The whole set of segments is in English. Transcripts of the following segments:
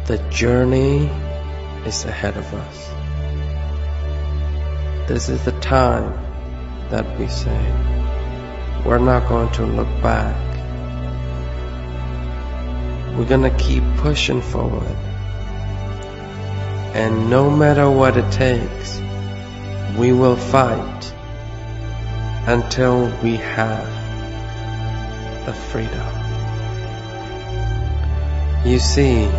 The journey is ahead of us. This is the time that we say, we're not going to look back. We're going to keep pushing forward. And no matter what it takes, we will fight until we have the freedom. You see,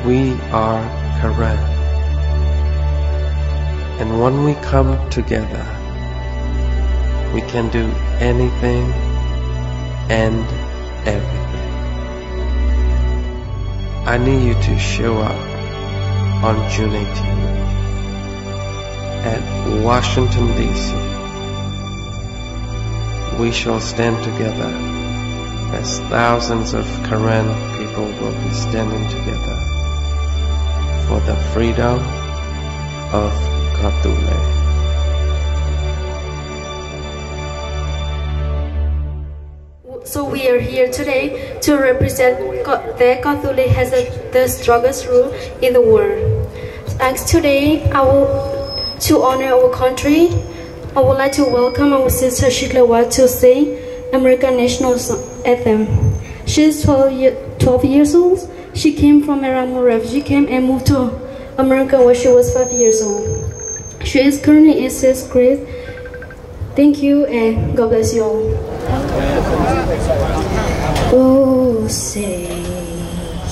we are Karen, and when we come together, we can do anything and everything. I need you to show up on June 18th at Washington, D.C. We shall stand together as thousands of Karen people will be standing together for the freedom of Katule. So we are here today to represent that Katule has the strongest rule in the world. As today, to honor our country, I would like to welcome our sister Shitlawa to sing American National Anthem. She is 12 years old. She came from a refugee camp and moved to America when she was 5 years old. She is currently in 6th grade. Thank you and God bless you all. Oh, say,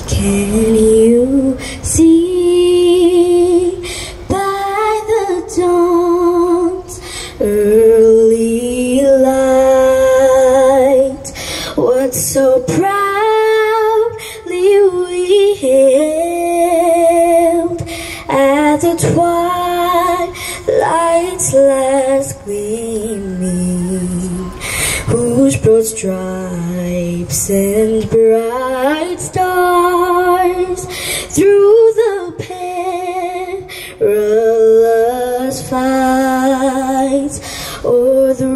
can you see by the dawn's early light what so proudly we hailed at the twilight's last gleaming, whose broad stripes and bright stars through the perilous fights o'er the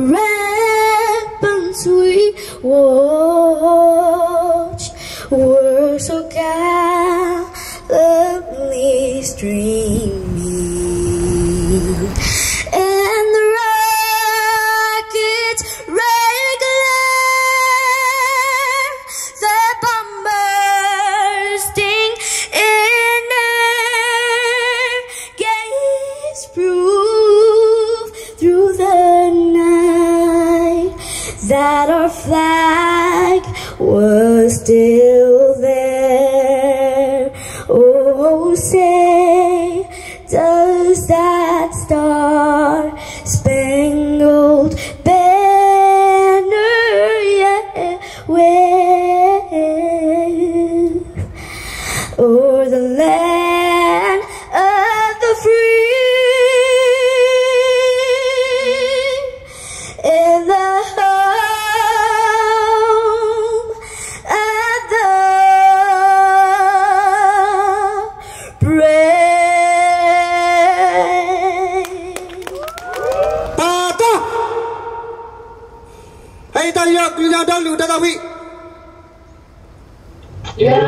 ramparts we watched were so gallantly streaming, and the rockets regular, the bombers sting in air, gave proof through the night that our flag was still there. Oh, say, does that star-spangled banner yet wave o'er the land of the free, in the home of the brave? Hãy ta nhớ cứ nhau đâu lũ ta đâu bị. Yeah,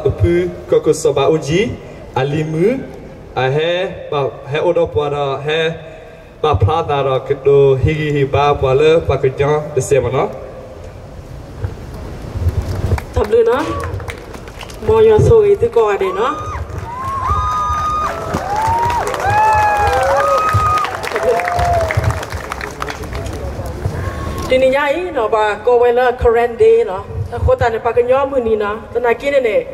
upu koko soba uji alimu ahe he odo pada he ba prada ra kedo higi hiba pala pakjan desemana tablu na mo yo so itu ko ade na Dini nyai no ba ko wela current day no ko ta ne pa ka nyo mu ni na ta na ki ne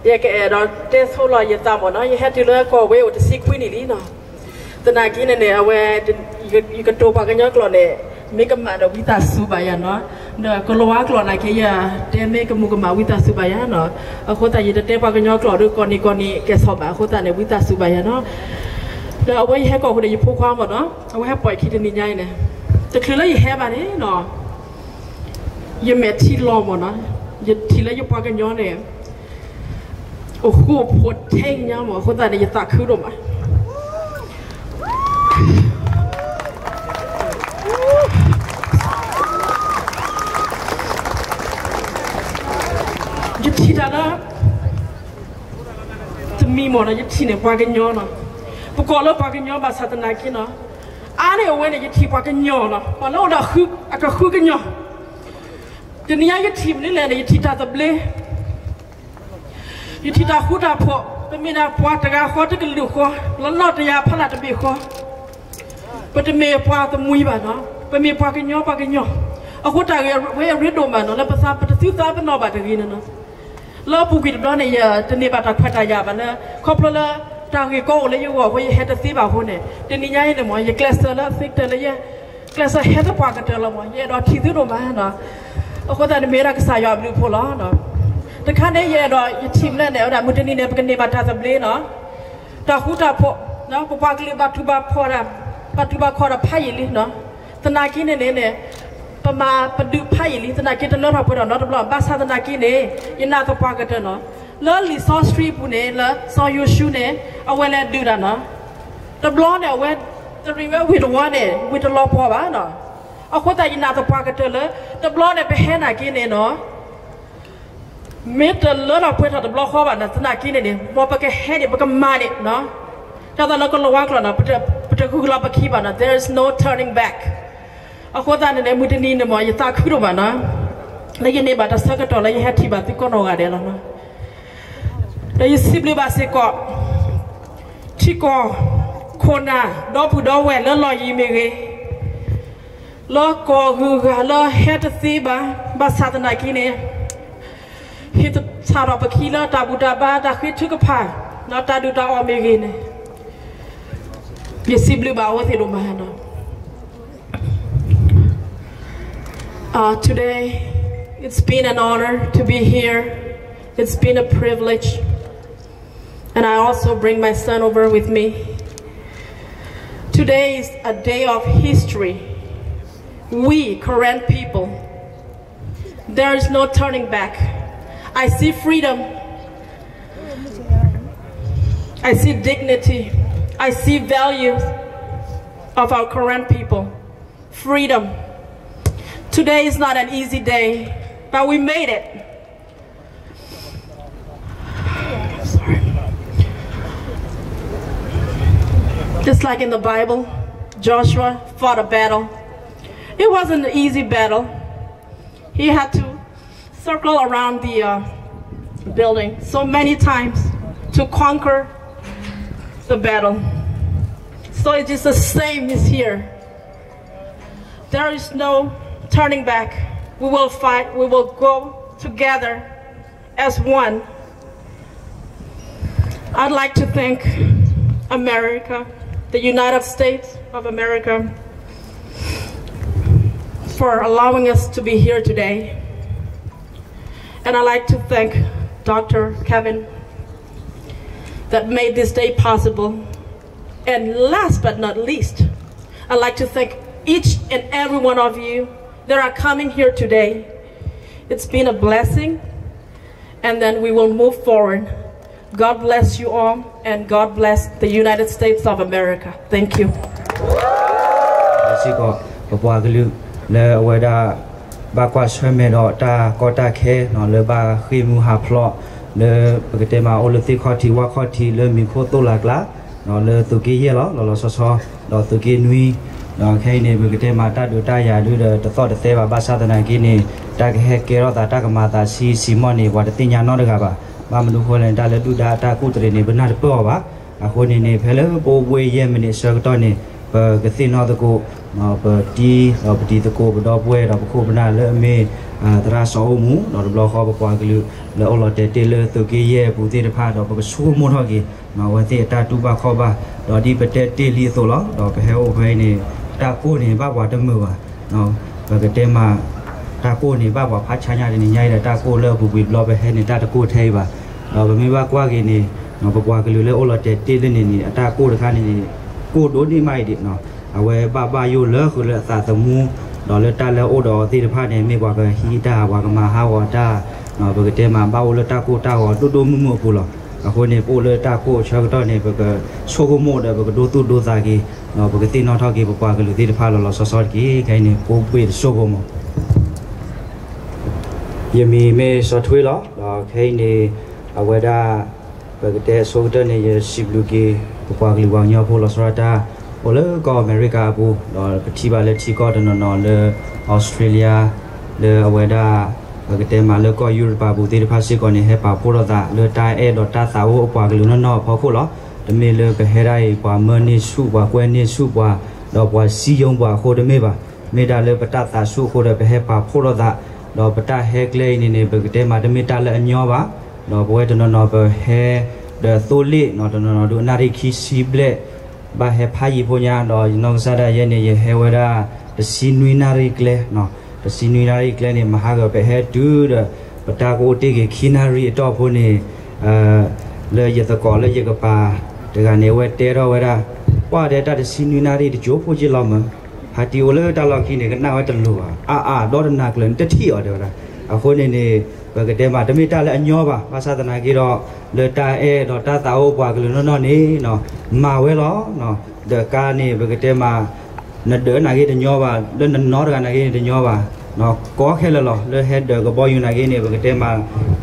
ye ke do te so lo ye ta mo no ye ha ti lo ko we o te si kwini li no ta na ki ne awe you ka to pa ka nyo klo ne me ka ma do wi ta su ba ya no no ko lo wa klo na ke ya te me ka mu ka ma wi ta su ba ya no ko ta ye te pa ka nyo klo do ko ni ke so ba ko ta ne wi ta su ba ya no da awe he ko ko de yu phu kwa mo no awe ha poi ki ni nyai neแต่คือแล้วยังแห่บ้านนี้เนาะยังแม่ที่รอหมดนะยังที่แล้วยังปากันย้อนเนี่ยโอ้โหปวดแท่งเนี่ยหมอคนแต่เนี่ยยังตาคือดมอ่ะยังที่ด้านนั้นจะมีหมดนะยังที่เนี่ยปากันย้อนเนาะประกอบแล้วปากันย้อนบาศาสนาคิดเนาะอันนี้เอาไว้เนี่ยทีปากันย่อนะพอแล้วเราคือก็คือกันย่อทีนี้ยังทีมนี่แหละเนี่ยทีตาตะเบลยังทีตาคู่ตาพอเป็นมีนาพอตะกาข้อตะกันหลุดข้อแล้วนอตยาพลาดตะเบข้อเป็นเมียพอตะมุยบ้านเนาะเป็นเมียพากันย่อเอาคู่ตาเว้ยเรียดโดมันเนาะแล้วภาษาเป็นซื้อตาเป็นนอบาตะกี้นั่นเนาะแล้วผู้กิจบ้านเนี่ยจะเนี่ยบาตะพัดยาบ้านเนี่ยครอบครัวละทางก็เลยอยู่ว่าเขาเฮ็ดสิบ่าวคนเนี่ยทีนี้ยังเนี่ยมั้ยคลาสละสิกแต่ละคลาสเฮ็ดปากกันละมั้ยดอที่ดูมาเนาะก็แต่เมรักษายาบลูพอละเนาะแต่คันเนี่ยดอทีมเนี่ยดอมุตนี่เนี่ยเป็นเนี่ยบัตรสำเร็จเนาะตาหูตาพอเนาะปากลิบัตถุบาพอระบัตถุบาขอระไพ่ลิเนาะตนากินเนี่ยประมาประดุไพ่ลิตนากินตลอดพอเนาะตลอดบาษาตนากินเนี่ยยันน่าตปากกันเนาะแล้วลิซอสตรีปุ่นเนี่ยแล้วซอยูชูเนี่ยเอาไว้แล้วดูนะแต่บล้อเนี่ยเอาไว้จะรีวิววิดีโอเนี่ยวิดีโอพอบ้านเนาะเอาคนแต่ยินนาตปากกันเลยแต่บล้อเนี่ยไปแห่นากินเนี่ยเนาะเมื่อแต่เลือดเราเพื่อทำแต่บล้อข้อบ้านนะนากินเนี่ยพอไปแค่แห่เนี่ยไปก็มาเนี่ยเนาะแต่ตอนเราก็ระวังก่อนนะไปจะคุยเราไปขี้บ้านนะ there is no turning back เอาคนแต่เนี่ยมือที่นี่เนี่ยมันยังตาขึ้นบ้านนะแล้วยันเนี่ยบ้านจะสักก็ต่อแล้วยังแห่ที่บ้านที่ก้อนออกอะไรแล้วเนาะแต่ยังสิบลิบาเสกที่ก่อคนน่ะดอผู้ดอแหวนแล้วลอยยิ้มเองแล้วก่อคือแล้วเฮ็ดสิบาศาสนากินเนี่ยเฮ็ดชาวเราไปขี้แล้วตาบุตาบ้าตาคิดทุกข์ผ่านแล้วตาดูตาออมเองเนี่ยยังสิบลิบาว่าที่ลงมาเนาะtoday it's been an honor to be here. It's been a privilege. And I also bring my son over with me. Today is a day of history. We, Korean people, there is no turning back. I see freedom. I see dignity. I see values of our Korean people. Freedom. Today is not an easy day, but we made it. Just like in the Bible, Joshua fought a battle. It wasn't an easy battle. He had to circle around the building so many times to conquer the battle. So it's just the same as here. There is no turning back. We will fight. We will go together as one. I'd like to thank America, the United States of America, for allowing us to be here today. And I'd like to thank Dr. Kevin that made this day possible. And last but not least, I'd like to thank each and every one of you that are coming here today. It's been a blessing, and then we will move forward. God bless you all, and God bless the United States of America. Thank you. le pakatema olati khoti wa khoti le mi khoto lakla no le tu ki ye lo so lo tu ki nui no khai ne pakatema ta du ta ya du de to de te ba sa tana ki ni ta ke ke ro ta ka ma ta si mo ni wa de tin nya no de ga ba ma lu kho len ta le du da ta ku tre ni bna de po ba a kho ni ne phele po we ye mi ni so to ni ba ke tin no de ko ma ba ti de ko ba do we da ko bna le me tara so mu no de blo kho ba kwa ki le o lo te le tu ki ye bu ti de pha do ba su mo tho ki ma wa ti ta tu ba kho ba do di ba te li so lo do ba he o phe ni ta ko ni ba wa de mu ba no ba ke te ma ta ko ni ba wa pha cha nya ni nyai da ta ko le bu bi lo ba he ni ta ko thai ba do ba me ba kwa ki ni no ba kwa ki le o lo te le ni ta ko de kha ni ko do ni mai di no a we ba yo le khu le sa ta mu đó là ta là ô đó thì được phát này mấy quả cái hi ta quả cái mà hao ta nó bởi cái mà bao là ta cô ta họ đôi mua phụ lọ à hồi này ô là ta cô cho cái đó này bởi cái số cô mua đấy bởi cái đôi ra cái nó bởi cái tin nó thao cái quả cái lưỡi thì được phát là sót cái này cô bị số cô mua giờ mình sót thuê đó cái này ở ngoài đó bởi cái số đó này giờ ship được cái quả cái lưỡi nhau phụ là sót ta ô lơ có America bu đó chỉ ba lơ chỉ có đó nó lơ Australia lơ ở ngoài đó cái tên mà lơ có Europe bu thì phát sinh còn này hay bảo phụ đó lơ tai đó ta sáu quả cái lưỡi nó phao phụ đó đâm mê lơ cái hay đây quả mơ ni su quả quen ni su quả đó quả si yong quả khô đâm mê ba mê đã lơ bắt ta su khô đó cái hay bảo phụ đó đó bắt ta hay clay này cái tên mà đâm mê ta lơ anh nhau ba đó bởi đó nó cái hay đó tôi lệ nó đó nari khi si ble ba he phai po nya do nong sa da ye ne ye he wa da the sinuinari kle no the sinuinari kle ni ma ha ga pe he du da pata ko te ke khinari to pho ni le ye ta ko le ye ka pa de ga ne we te ro wa da pa de ta the sinuinari de jo pho ji lo ma ha ti o le ta lo khi ne ka na wa ta lu a do da na kle te thi o de da a pho ne ba cái tema đâm ta lại nhau ba ba sa tana kia đó le ta đó ta tao qua cái nó ní nó màu với nó de ca này ba cái tema nó đỡ này kia nhau ba lên nó ra này kia nhau ba nó có cái là le head de cái boy này kia này ba cái tema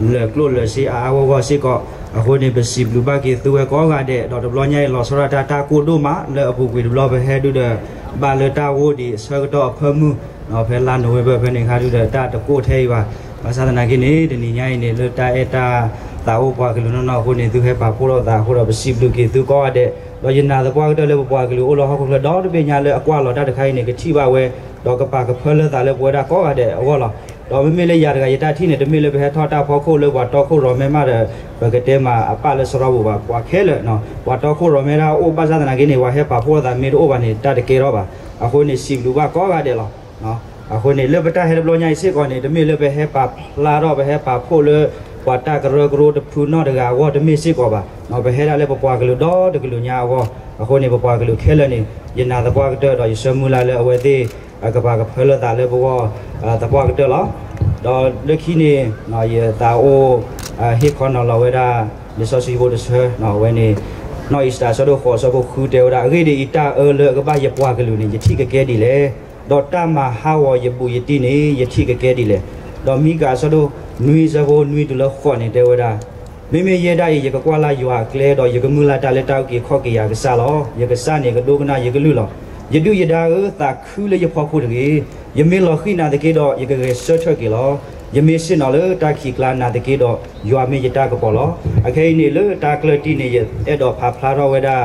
le close le si qua si có hồi này besi blue ba kia tôi có ga để đó lo nhai lo sora ta cô đô má le abu quy lo về head de ba le ta wo đi sơ đó phơm nó phải lan rồi về bên này khai de ta cô thay ba masa tanah gini dan ini ni letak eta tahu apa kalau nak aku ni tu hebat pula tak aku dah bersih dulu gitu kau ada lo jenah tu apa kita lepas apa kalau Allah aku dah tu biar nyala aku Allah dah dekai ni kecil bawa dah kepak kepala tak lepas dah kau ada Allah dah memilih ya dekai kita ni demi lebih hebat tak apa aku lepas tak aku ramai mana bagi tema apa le serabu bah kuat khela no buat aku ramai dah oh masa tanah gini wah hebat pula tak miru oh ni tak dekai roba aku ni sih dulu bah kau ada lah no aku ni lebih tak hidup lo nyai sih kau ni demi lebih hebat laro lebih hebat pula buat tak kerja de puno de gawa demi sih kau bah no lebih hebat lebih buat kalau do de kalau nyawa aku ni buat kalau khela ni jenah tak buat kerja dah semula le awal di kepak kepala tak lebih buat tak buat kerja lah dah lekhi ni no ye tahu hit kau nak lawan dah disosiasi boleh sah no ni no istana sudah kau sudah kudeu dah gini ita le kepak ye buat kalau ni jadi kekedi le đó ta mà hao ye bu ye ti ni ye thi ke di le đó mi ga so do nui sa go nui tu lo kho ni de wa da me me ye da ye ka kwa la yu ha kle do ye ka mu la ta le ta ki kho ki ya ka sa lo ye ka sa ni ka do ka na ye ka lu lo ye du ye da ta khu le ye pho khu de ge ye me lo khi na de ke do ye ka ge so thot ki lo ye me sin no le ta ki kla na de ke do yu me ye ta ka po lo a ke ni le ta kle ti ni ye e do pha phla ro wa da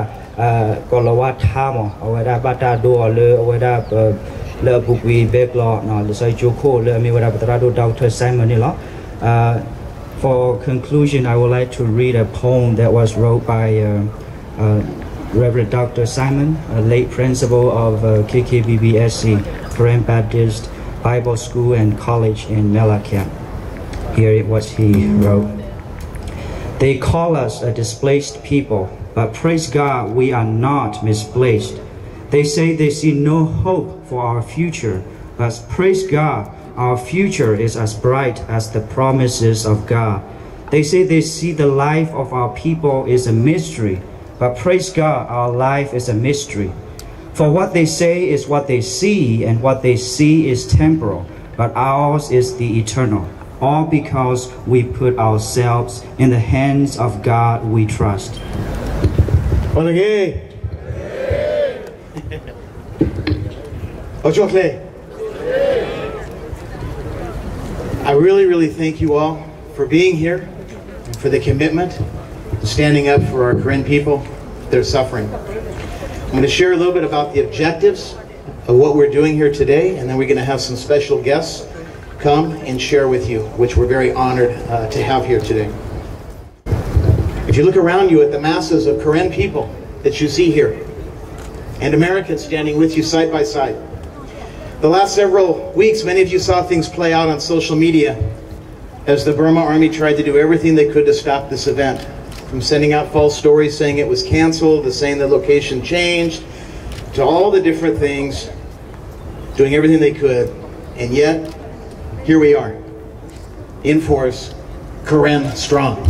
ko lo wa tha mo wa da ba ta do le wa da le bukwi backlog no le sai joko le mi wada patrado Dr. Simon ni lo for conclusion I would like to read a poem that was wrote by Reverend Dr. Simon, a late principal of KKBBSC Korean Baptist Bible School and College in Melaka. Here it was he wrote. They call us a displaced people, but praise God we are not misplaced. They say they see no hope for our future, but praise God, our future is as bright as the promises of God. They say they see the life of our people is a mystery, but praise God, our life is a mystery. For what they say is what they see, and what they see is temporal, but ours is the eternal. all because we put ourselves in the hands of God we trust. Okay. I really thank you all for being here, and for the commitment, and standing up for our Karen people that are suffering. I'm going to share a little bit about the objectives of what we're doing here today, and then we're going to have some special guests come and share with you, which we're very honored to have here today. If you look around you at the masses of Karen people that you see here, and Americans standing with you side by side, the last several weeks, many of you saw things play out on social media as the Burma Army tried to do everything they could to stop this event. From sending out false stories saying it was canceled, to saying the location changed, to all the different things, doing everything they could. And yet, here we are, in force, Karen strong.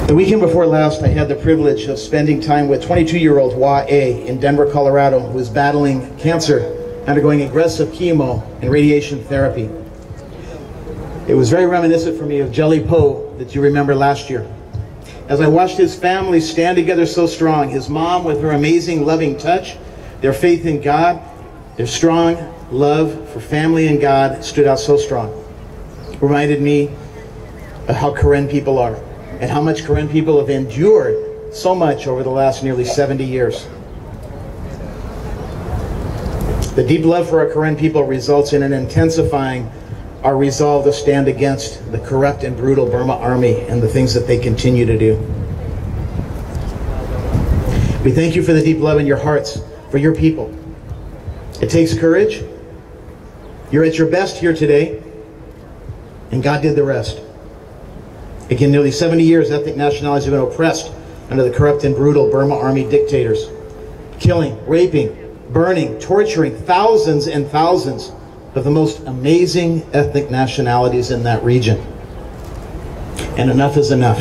The weekend before last, I had the privilege of spending time with 22-year-old Hua A in Denver, Colorado, who is battling cancer, undergoing aggressive chemo and radiation therapy. It was very reminiscent for me of Jelly Po that you remember last year. As I watched his family stand together so strong, his mom with her amazing loving touch, their faith in God, their strong love for family and God stood out so strong. It reminded me of how Karen people are, and how much Karen people have endured so much over the last nearly 70 years. The deep love for our Karen people results in an intensifying our resolve to stand against the corrupt and brutal Burma Army and the things that they continue to do. We thank you for the deep love in your hearts for your people. It takes courage. You're at your best here today, and God did the rest. Again, nearly 70 years, ethnic nationalities have been oppressed under the corrupt and brutal Burma Army dictators, killing, raping, burning, torturing thousands and thousands of the most amazing ethnic nationalities in that region. And enough is enough,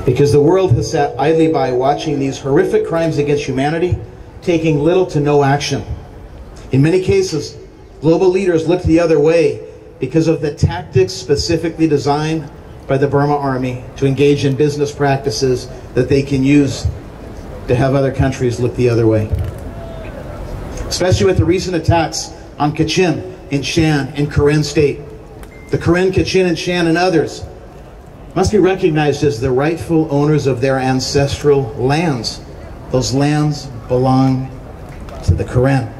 because the world has sat idly by watching these horrific crimes against humanity, taking little to no action. In many cases, global leaders look the other way because of the tactics specifically designed by the Burma Army to engage in business practices that they can use to have other countries look the other way. Especially with the recent attacks on Kachin and Shan in Karen State. The Karen, Kachin, and Shan and others must be recognized as the rightful owners of their ancestral lands. Those lands belong to the Karen,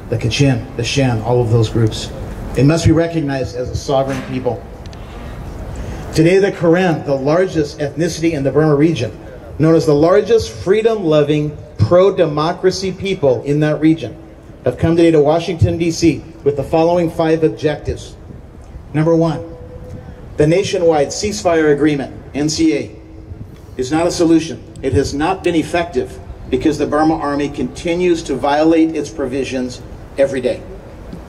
the Kachin, the Shan, all of those groups. They must be recognized as a sovereign people. Today, the Karen, the largest ethnicity in the Burma region, known as the largest freedom-loving, pro-democracy people in that region, have come today to Washington, D.C. with the following 5 objectives. Number 1, the nationwide ceasefire agreement, NCA, is not a solution. It has not been effective because the Burma Army continues to violate its provisions every day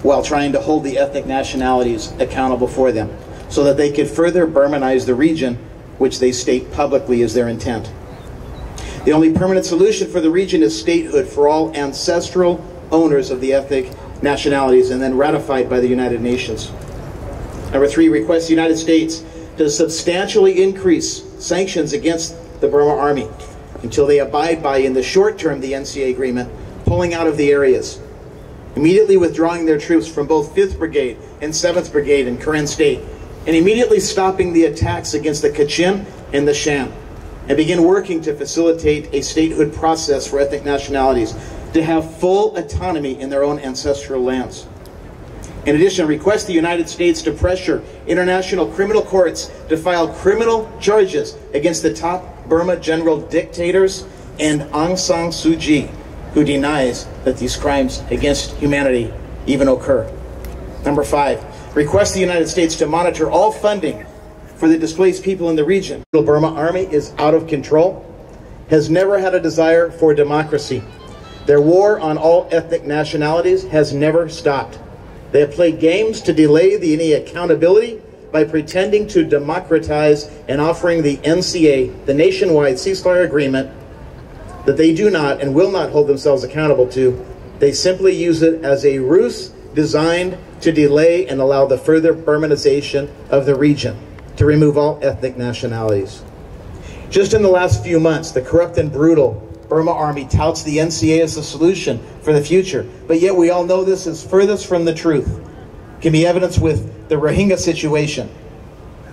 while trying to hold the ethnic nationalities accountable for them, so that they could further Burmanize the region, which they state publicly is their intent. The only permanent solution for the region is statehood for all ancestral owners of the ethnic nationalities, and then ratified by the United Nations. Number 3, request the United States to substantially increase sanctions against the Burma Army until they abide by, in the short term, the NCA agreement, pulling out of the areas, immediately withdrawing their troops from both 5th Brigade and 7th Brigade in Karen State, and immediately stopping the attacks against the Kachin and the Shan, and begin working to facilitate a statehood process for ethnic nationalities to have full autonomy in their own ancestral lands. In addition, request the United States to pressure international criminal courts to file criminal charges against the top Burma general dictators and Aung San Suu Kyi, who denies that these crimes against humanity even occur. Number 5, request the United States to monitor all funding for the displaced people in the region. The Burma Army is out of control, has never had a desire for democracy. Their war on all ethnic nationalities has never stopped. They have played games to delay any accountability by pretending to democratize and offering the NCA, the nationwide ceasefire agreement, that they do not and will not hold themselves accountable to. They simply use it as a ruse designed to delay and allow the further Burmanization of the region, to remove all ethnic nationalities. Just in the last few months, the corrupt and brutal Burma Army touts the NCA as a solution for the future, but yet we all know this is furthest from the truth. It can be evidenced with the Rohingya situation.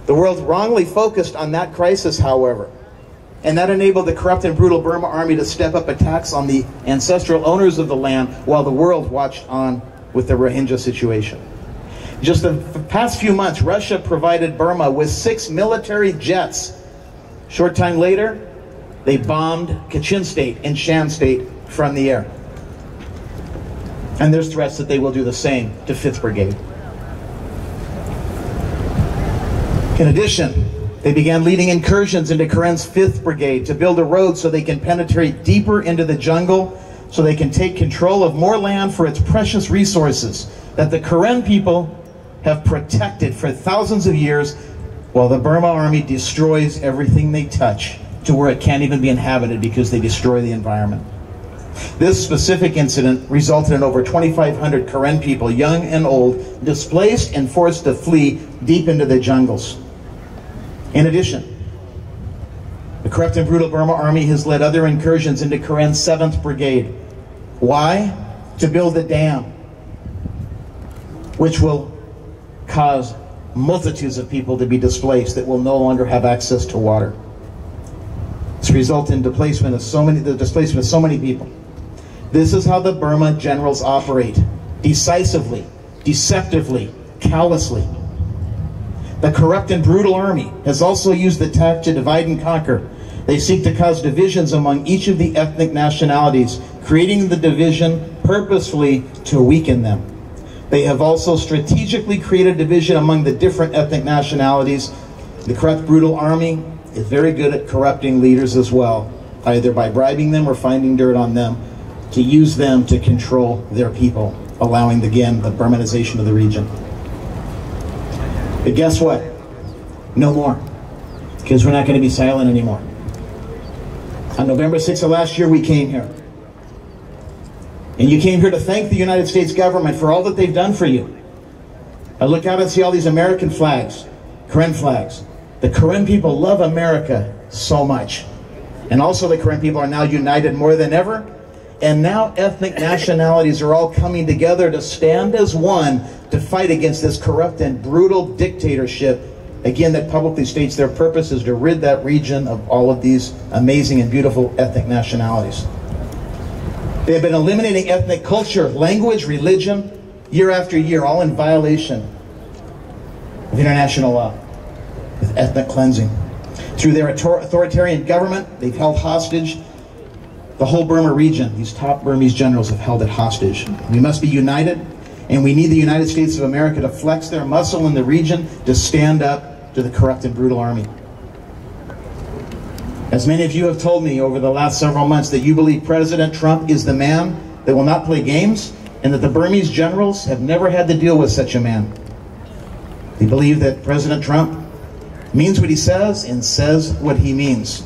The world wrongly focused on that crisis, however, and that enabled the corrupt and brutal Burma Army to step up attacks on the ancestral owners of the land while the world watched on with the Rohingya situation. Just the past few months, Russia provided Burma with 6 military jets. Short time later, they bombed Kachin State and Shan State from the air. And there's threats that they will do the same to 5th Brigade. In addition, they began leading incursions into Karen's 5th Brigade to build a road so they can penetrate deeper into the jungle, so they can take control of more land for its precious resources that the Karen people have protected for thousands of years, while the Burma Army destroys everything they touch to where it can't even be inhabited because they destroy the environment. This specific incident resulted in over 2,500 Karen people, young and old, displaced and forced to flee deep into the jungles. In addition, the corrupt and brutal Burma Army has led other incursions into Karen's 7th Brigade. Why? To build a dam, which will cause multitudes of people to be displaced that will no longer have access to water. This results in the displacement of so many people. This is how the Burma generals operate: decisively, deceptively, callously. The corrupt and brutal army has also used the tact to divide and conquer. They seek to cause divisions among each of the ethnic nationalities, creating the division purposefully to weaken them. They have also strategically created division among the different ethnic nationalities. The corrupt, brutal army is very good at corrupting leaders as well, either by bribing them or finding dirt on them, to use them to control their people, allowing, again, the Burmanization of the region. But guess what? No more, because we're not going to be silent anymore. On November 6th of last year, we came here. And you came here to thank the United States government for all that they've done for you. I look out and see all these American flags, Karen flags. The Karen people love America so much. And also the Karen people are now united more than ever. And now ethnic nationalities are all coming together to stand as one to fight against this corrupt and brutal dictatorship, again, that publicly states their purpose is to rid that region of all of these amazing and beautiful ethnic nationalities. They have been eliminating ethnic culture, language, religion, year after year, all in violation of international law, with ethnic cleansing. Through their authoritarian government, they've held hostage the whole Burma region. These top Burmese generals have held it hostage. We must be united, and we need the United States of America to flex their muscle in the region to stand up to the corrupt and brutal army. As many of you have told me over the last several months that you believe President Trump is the man that will not play games, and that the Burmese generals have never had to deal with such a man. They believe that President Trump means what he says and says what he means.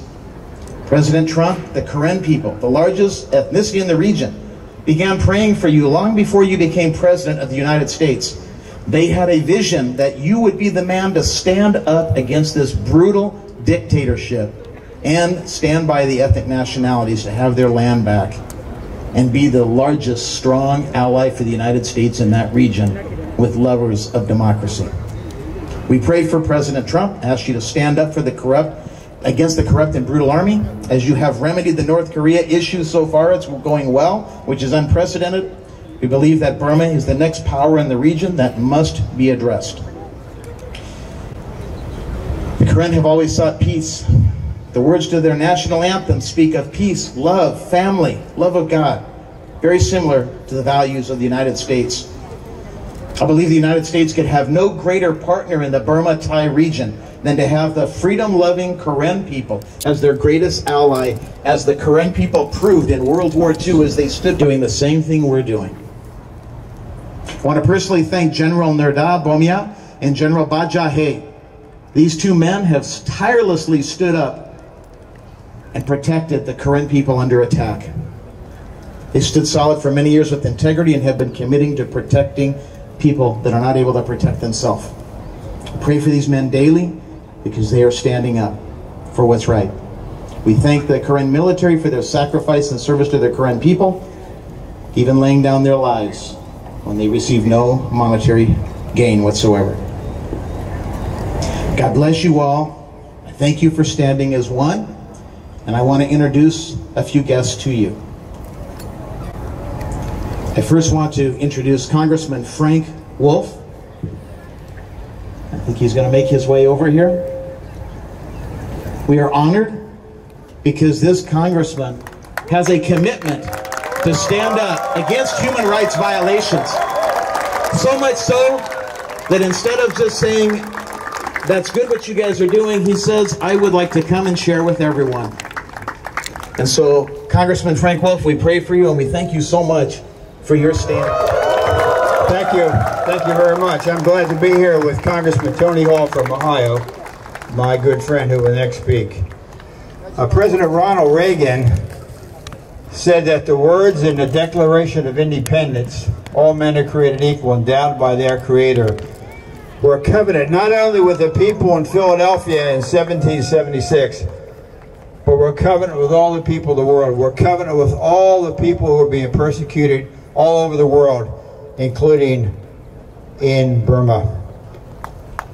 President Trump, the Karen people, the largest ethnicity in the region, began praying for you long before you became President of the United States. They had a vision that you would be the man to stand up against this brutal dictatorship and stand by the ethnic nationalities to have their land back and be the largest strong ally for the United States in that region with lovers of democracy. We prayed for President Trump, asked you to stand up for the against the corrupt and brutal army. As you have remedied the North Korea issue so far, it's going well, which is unprecedented. We believe that Burma is the next power in the region that must be addressed. The Karen have always sought peace. The words to their national anthem speak of peace, love, family, love of God. Very similar to the values of the United States. I believe the United States could have no greater partner in the Burma-Thai region than to have the freedom-loving Karen people as their greatest ally, as the Karen people proved in World War II as they stood doing the same thing we're doing. I want to personally thank General Nerda Bomia and General Bajahe. These two men have tirelessly stood up and protected the Karen people under attack. They stood solid for many years with integrity and have been committing to protecting people that are not able to protect themselves. Pray for these men daily because they are standing up for what's right. We thank the Karen military for their sacrifice and service to their Karen people, even laying down their lives when they receive no monetary gain whatsoever. God bless you all. I thank you for standing as one, and I want to introduce a few guests to you. I first want to introduce Congressman Frank Wolf. I think he's going to make his way over here. We are honored because this congressman has a commitment to stand up against human rights violations. So much so that instead of just saying, that's good what you guys are doing, he says, I would like to come and share with everyone. And so, Congressman Frank Wolf, we pray for you and we thank you so much for your stand. Thank you. Thank you very much. I'm glad to be here with Congressman Tony Hall from Ohio, my good friend who will next speak. President Ronald Reagan said that the words in the Declaration of Independence, all men are created equal, endowed by their Creator, were a covenant not only with the people in Philadelphia in 1776, but we're a covenant with all the people of the world. We're a covenant with all the people who are being persecuted all over the world, including in Burma.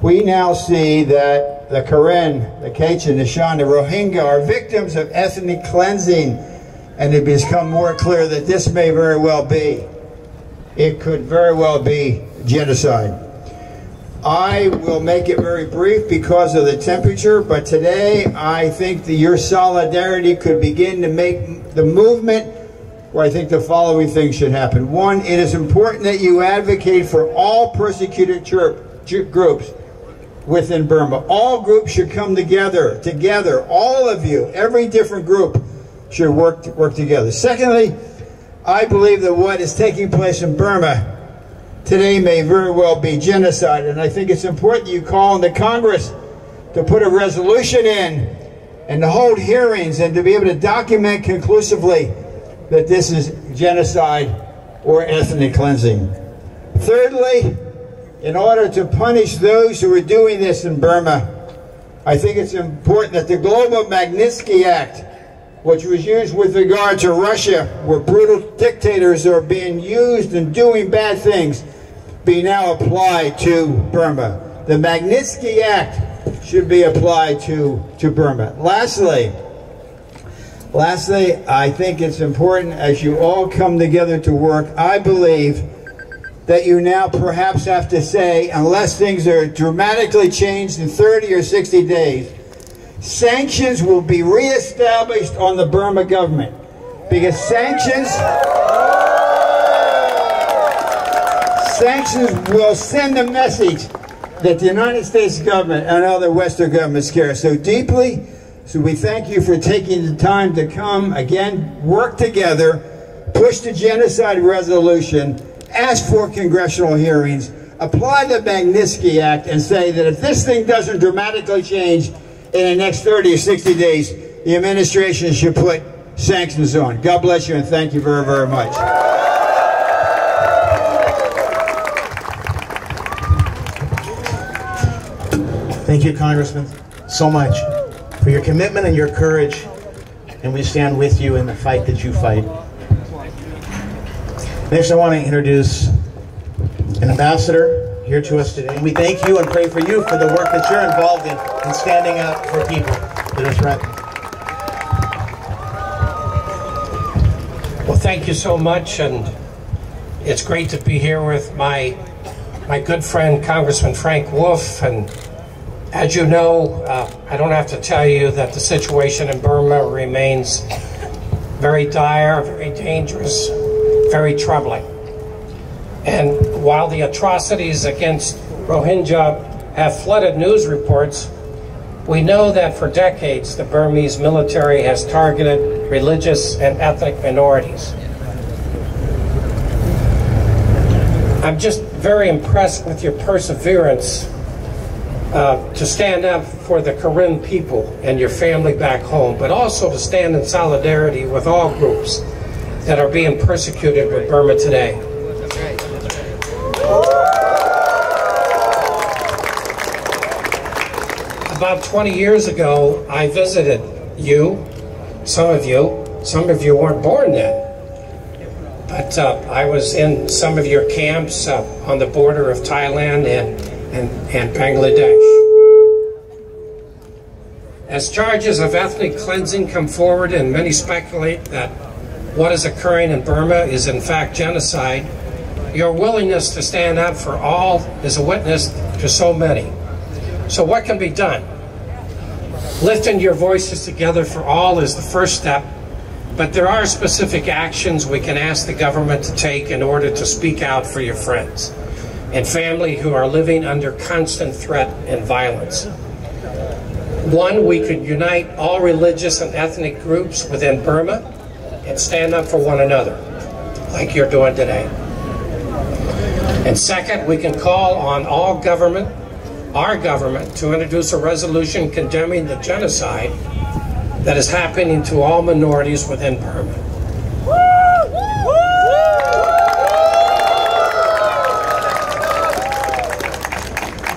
We now see that the Karen, the Kachin, the Shan, the Rohingya are victims of ethnic cleansing, and it has become more clear that this may very well be. It could very well be genocide. I will make it very brief because of the temperature, but today I think that your solidarity could begin to make the movement where I think the following things should happen. One, it is important that you advocate for all persecuted groups within Burma. All groups should come together, all of you, every different group should work together. Secondly, I believe that what is taking place in Burma today may very well be genocide, and I think it's important you call on the Congress to put a resolution in and to hold hearings and to be able to document conclusively that this is genocide or ethnic cleansing. Thirdly, in order to punish those who are doing this in Burma, I think it's important that the Global Magnitsky Act, which was used with regard to Russia, where brutal dictators are being used and doing bad things, be now applied to Burma. The Magnitsky Act should be applied to Burma. Lastly, I think it's important as you all come together to work, I believe that you now perhaps have to say, unless things are dramatically changed in 30 or 60 days, sanctions will be reestablished on the Burma government. Because sanctions will send a message that the United States government and other Western governments care so deeply. So we thank you for taking the time to come, again, work together, push the genocide resolution, ask for congressional hearings, apply the Magnitsky Act, and say that if this thing doesn't dramatically change in the next 30 or 60 days, the administration should put sanctions on. God bless you and thank you very, very much. Thank you, Congressman, so much for your commitment and your courage, and we stand with you in the fight that you fight. Next, I want to introduce an ambassador here to us today. And we thank you and pray for you for the work that you're involved in standing up for people that are threatened. Well, thank you so much, and it's great to be here with my good friend, Congressman Frank Wolf. And as you know, I don't have to tell you that the situation in Burma remains very dire, very dangerous, very troubling. And while the atrocities against Rohingya have flooded news reports, we know that for decades the Burmese military has targeted religious and ethnic minorities. I'm just very impressed with your perseverance to stand up for the Karen people and your family back home, but also to stand in solidarity with all groups that are being persecuted with Burma today. About 20 years ago, I visited you, some of you weren't born then. But I was in some of your camps on the border of Thailand and Bangladesh. As charges of ethnic cleansing come forward and many speculate that what is occurring in Burma is in fact genocide, your willingness to stand up for all is a witness to so many. So what can be done? Lifting your voices together for all is the first step, but there are specific actions we can ask the government to take in order to speak out for your friends and family who are living under constant threat and violence. One, we could unite all religious and ethnic groups within Burma and stand up for one another, like you're doing today. And second, we can call on our government, to introduce a resolution condemning the genocide that is happening to all minorities within Burma.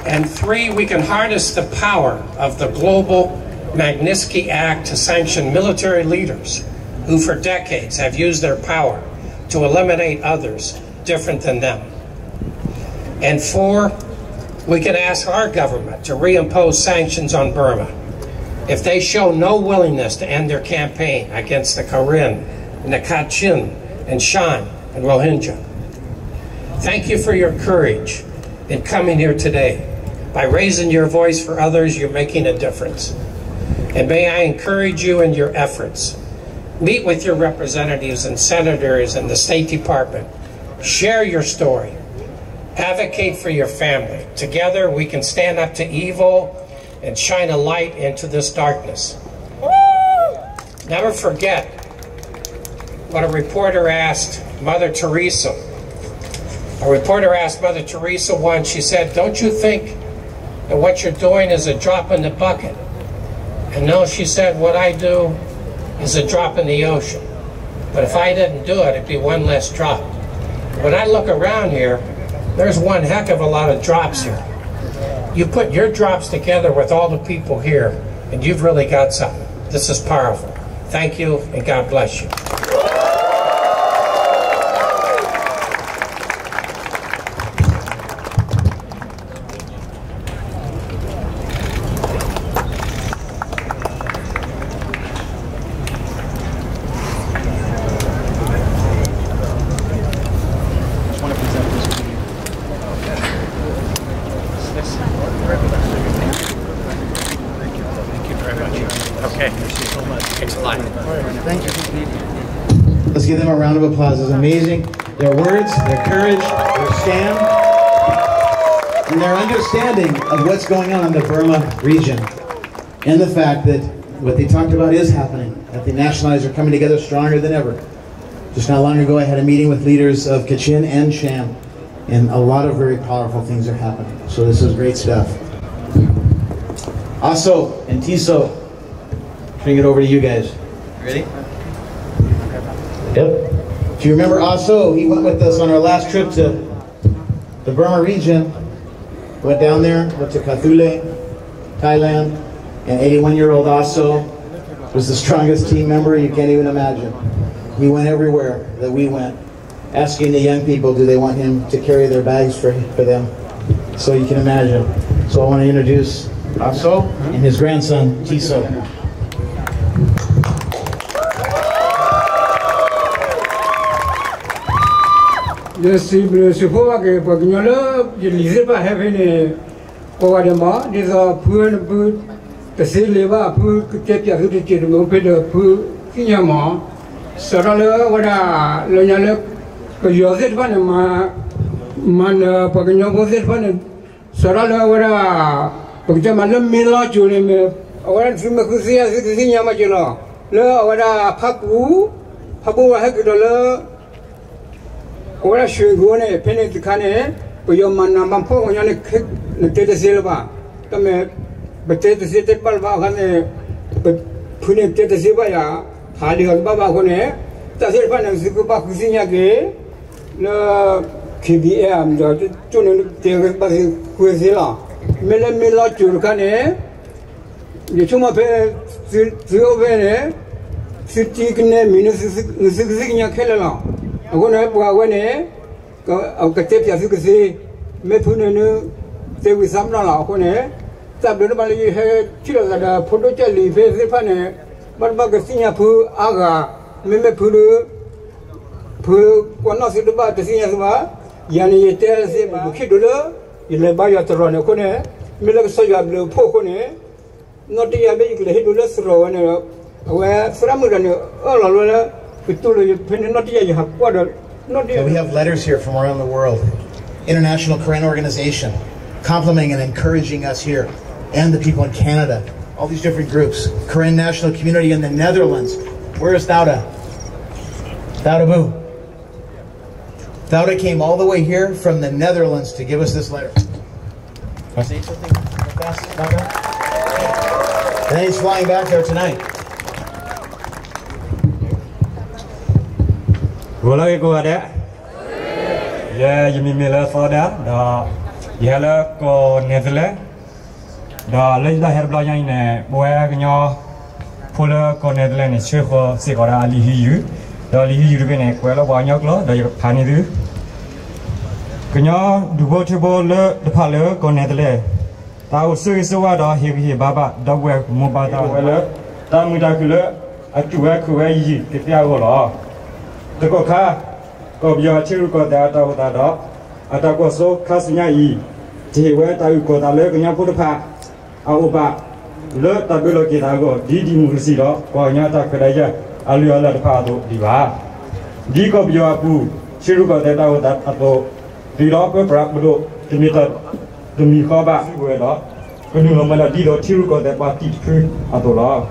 And three, we can harness the power of the global Magnitsky Act to sanction military leaders who for decades have used their power to eliminate others different than them. And four, we can ask our government to reimpose sanctions on Burma if they show no willingness to end their campaign against the Karen, and the Kachin, and Shan, and Rohingya. Thank you for your courage in coming here today. By raising your voice for others, you're making a difference. And may I encourage you in your efforts. Meet with your representatives and senators and the State Department. Share your story. Advocate for your family. Together we can stand up to evil and shine a light into this darkness. Never forget what a reporter asked Mother Teresa. A reporter asked Mother Teresa once, she said, "Don't you think that what you're doing is a drop in the bucket?" And no, she said, "What I do is a drop in the ocean. But if I didn't do it, it'd be one less drop." When I look around here, there's one heck of a lot of drops here. You put your drops together with all the people here, and you've really got something. This is powerful. Thank you, and God bless you. Let's give them a round of applause. It's amazing. Their words, their courage, their stand, and their understanding of what's going on in the Burma region. And the fact that what they talked about is happening. That the nationalites are coming together stronger than ever. Just not long ago I had a meeting with leaders of Kachin and Shan. And a lot of very powerful things are happening. So this is great stuff. Aso and Tiso, bring it over to you guys. Ready? Yep. If you remember Aso, he went with us on our last trip to the Burma region. Went down there, went to Kathule, Thailand, and 81-year-old Aso was the strongest team member you can't even imagine. He went everywhere that we went, asking the young people, do they want him to carry their bags for them? So you can imagine. So I want to introduce Aso and his grandson, Tiso. Yes, suppose que pour que nous je lisais pas heaven pour adama des pour un peu de ces leva pour que tu as vu que le peu de pour finalement sera là voilà le nyale que Joseph va man pour que nous Joseph va sera là voilà pour que man le mélange tu le voilà tu me cousin c'est c'est nyama tu là là voilà papu va que là Ora shugone pene dikane puyo manna mampo onyane khek nete silva tame bete de sete palva gane phune te de siba ya khali ga baba gone tasir panang siku bakusinya ke le KBM jo chune tege basi kuesila mela churkane ye chuma pe zio bene siti kne minusik kelala agone bwagone ka kete pya sikse me thune ne te wisamna la agone tablo bali he chila da photo chali fe se phane barba ka sinya phu aga me phu kwana se ba te sinya ba yani yete se ba khidolo ile ba ya tro ne kone me la so ya blo pho kone no te ya be ikle hidolo sro ne we framu ne ola lo la pitolo ye phene no te ya ha kwado no te. We have letters here from around the world. International Korean Organization complimenting and encouraging us here and the people in Canada, all these different groups. Korean National Community in the Netherlands. Where is Thauda? Thauda Boo. Thauda came all the way here from the Netherlands to give us this letter. Want to say something fast, Thauda? And then he's flying back there tonight. Wala ko ada. Ya, jemi mela soda da yala ko Netherlands. Da lejda herbla yang ne boya kenyo pola ko Netherlands che ko se ko ali hiu. Da ali hiu be ne ko la wa nyok lo da phani du. Kenyo du bo che bo le de pha le ko Netherlands. Da o se se wa da he baba da we mo ba da we le da mu da ku le a tu wa ku wa yi ke pya ko lo. The Coca, Cobia Chiruko, the Atado, Atacoso, Casina, Tiwet, I got a leg in Yapupa, Aoba, Le Tabulo Kitago, Didi Musido, Cognata Cadaya, Aliola Pado, Diva, Dico Bioapu, Chiruko, the Ato, the Loper Brabudo, the Mita, the Mikoba, Guedo, Penumala Dido, Chiruko, the Pati, Atola,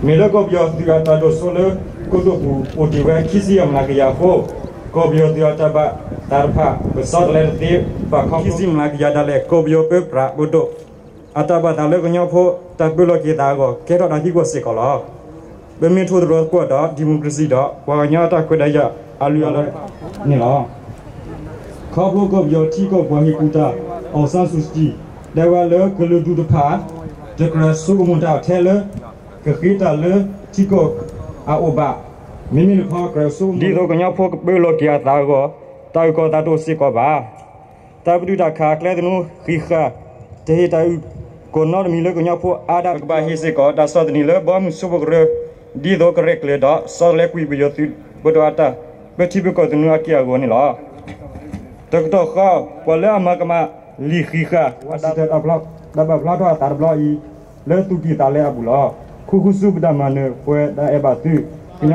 Miloco Bio, the Atado Solo. Kudu utiwa kisi amlakia ho kobyo tiotaba tarpa besot lenti ba kisi amlakia dale kobyo pe pra budo ataba dale gonyo pho tabulo kita go kedo da hi go sikolo be mi thu ro ko da democracy da kwa nya ta kwedaya alu ala ni lo kobyo kobyo ti ko bwa hi kuta aw san susti da wa le kelu du de pha de kra su mo da thele ke kita le ti ko Aoba, Mimi Park, Dido Ganyapok, Bulokia, Tago, Tago, Tato Sikoba, Tabu Daka, Cledenu, Richa, Tehita, Gonor Milo Ganyapo, Ada by Hisiko, that saw the Nila bomb, Subogre, Dido correctly, saw Lequi with your Bodoata, but typical the Nuakia Gonilla. Doctor Ho, Pola Magama, Lihicha, what's that a block, Daba Blata, Tarbloi, let to get a leabula.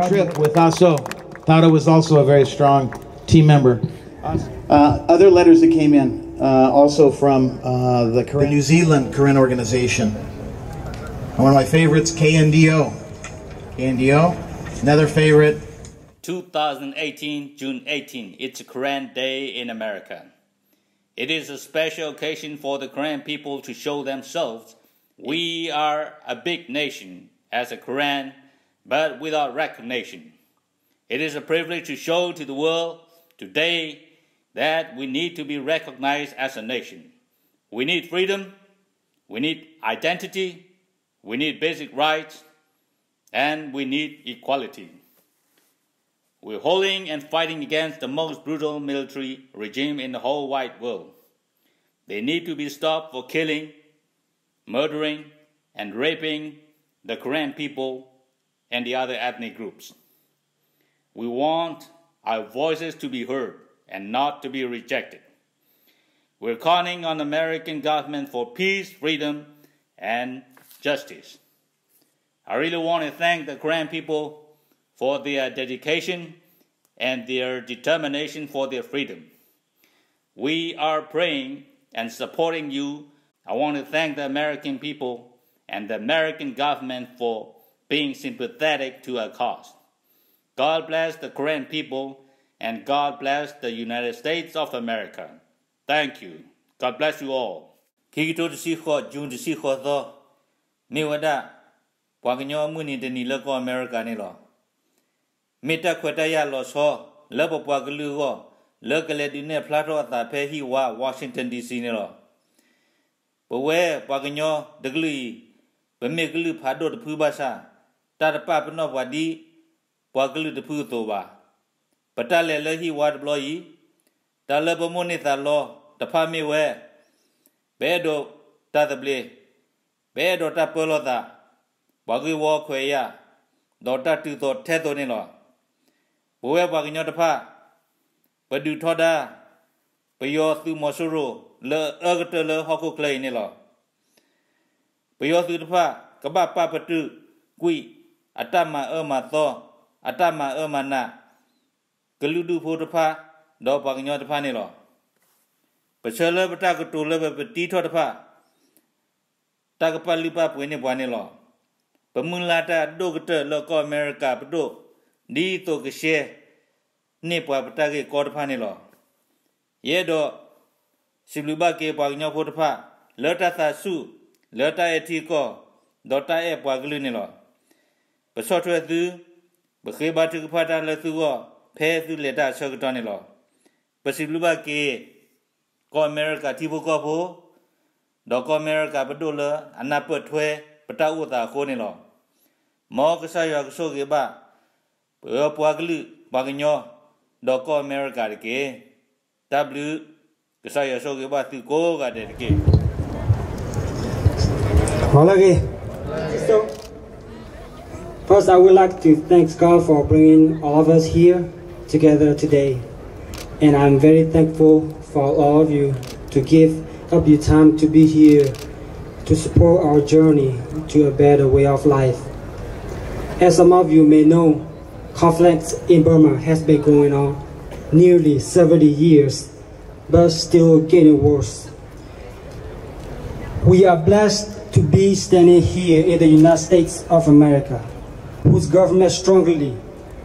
Trip with Aso. Thauda was also a very strong team member. Other letters that came in, also from the New Zealand Korean Organization. One of my favorites, KNDO. KNDO, another favorite. 2018, June 18, it's a Korean Day in America. It is a special occasion for the Korean people to show themselves. We are a big nation as a Korean, but without recognition. It is a privilege to show to the world today that we need to be recognized as a nation. We need freedom, we need identity, we need basic rights, and we need equality. We're holding and fighting against the most brutal military regime in the whole wide world. They need to be stopped for killing, murdering, and raping the Korean people and the other ethnic groups. We want our voices to be heard and not to be rejected. We're calling on the American government for peace, freedom, and justice. I really want to thank the Korean people for their dedication and their determination for their freedom. We are praying and supporting you. I want to thank the American people and the American government for being sympathetic to our cause. God bless the Korean people and God bless the United States of America. Thank you. God bless you all. Kito to see what June to see what the Miwada Waganyo Muni de Nilako America Nilo. Meta Quetaya Loso, Lepopuagluo, Lurkaledine Plato at the Pehiwa, Washington DC. But where Pagano, the Glue, Bemeglu Pado the Pubasa, Tata Papano Wadi, Paglu the Putova. Patale Lehi Wad Bloyi, the Lebamonita law, the Pami where Bedo Tatable, Bedo Tapoloda, Bagi Walkwaya, Dota to Tetonilo. Where Bagino the Pa, Badu Toda, Bayo through Mosuru, Le Ergotele Hoko Clay Nilo. Bayo through the Pa, Kaba Papa tu, Gui, Atama Tho, Atama Na, Galudu Potapa, Do Bagino the Panilo. Pachella Batago to live Petit Topa, Tagapalipa Winnie Wanilo. Pemulata Dogata Loco America Pado, Di Tokeshe, Nipa Patagi Corpanilo. Yedo Silubake Pagno Potapa, Lota Su, Lota Etico, Dota E Paglunilo. Pasotra du, Bakeba to Pata Letuo, Pay to Leta Sogatonilo. Pasilubake, Go America Tibu Copo, Doco America Padula, and Napa Twe, Patauta Honilo. Mokasaya Sogiba, Puaglu, Bagno, Doco America ke, W, Kasaya Sogiba to go at it again. First, I would like to thank God for bringing all of us here together today. And I'm very thankful for all of you to give up your time to be here to support our journey to a better way of life. As some of you may know, conflict in Burma has been going on nearly 70 years, but still getting worse. We are blessed to be standing here in the United States of America, whose government strongly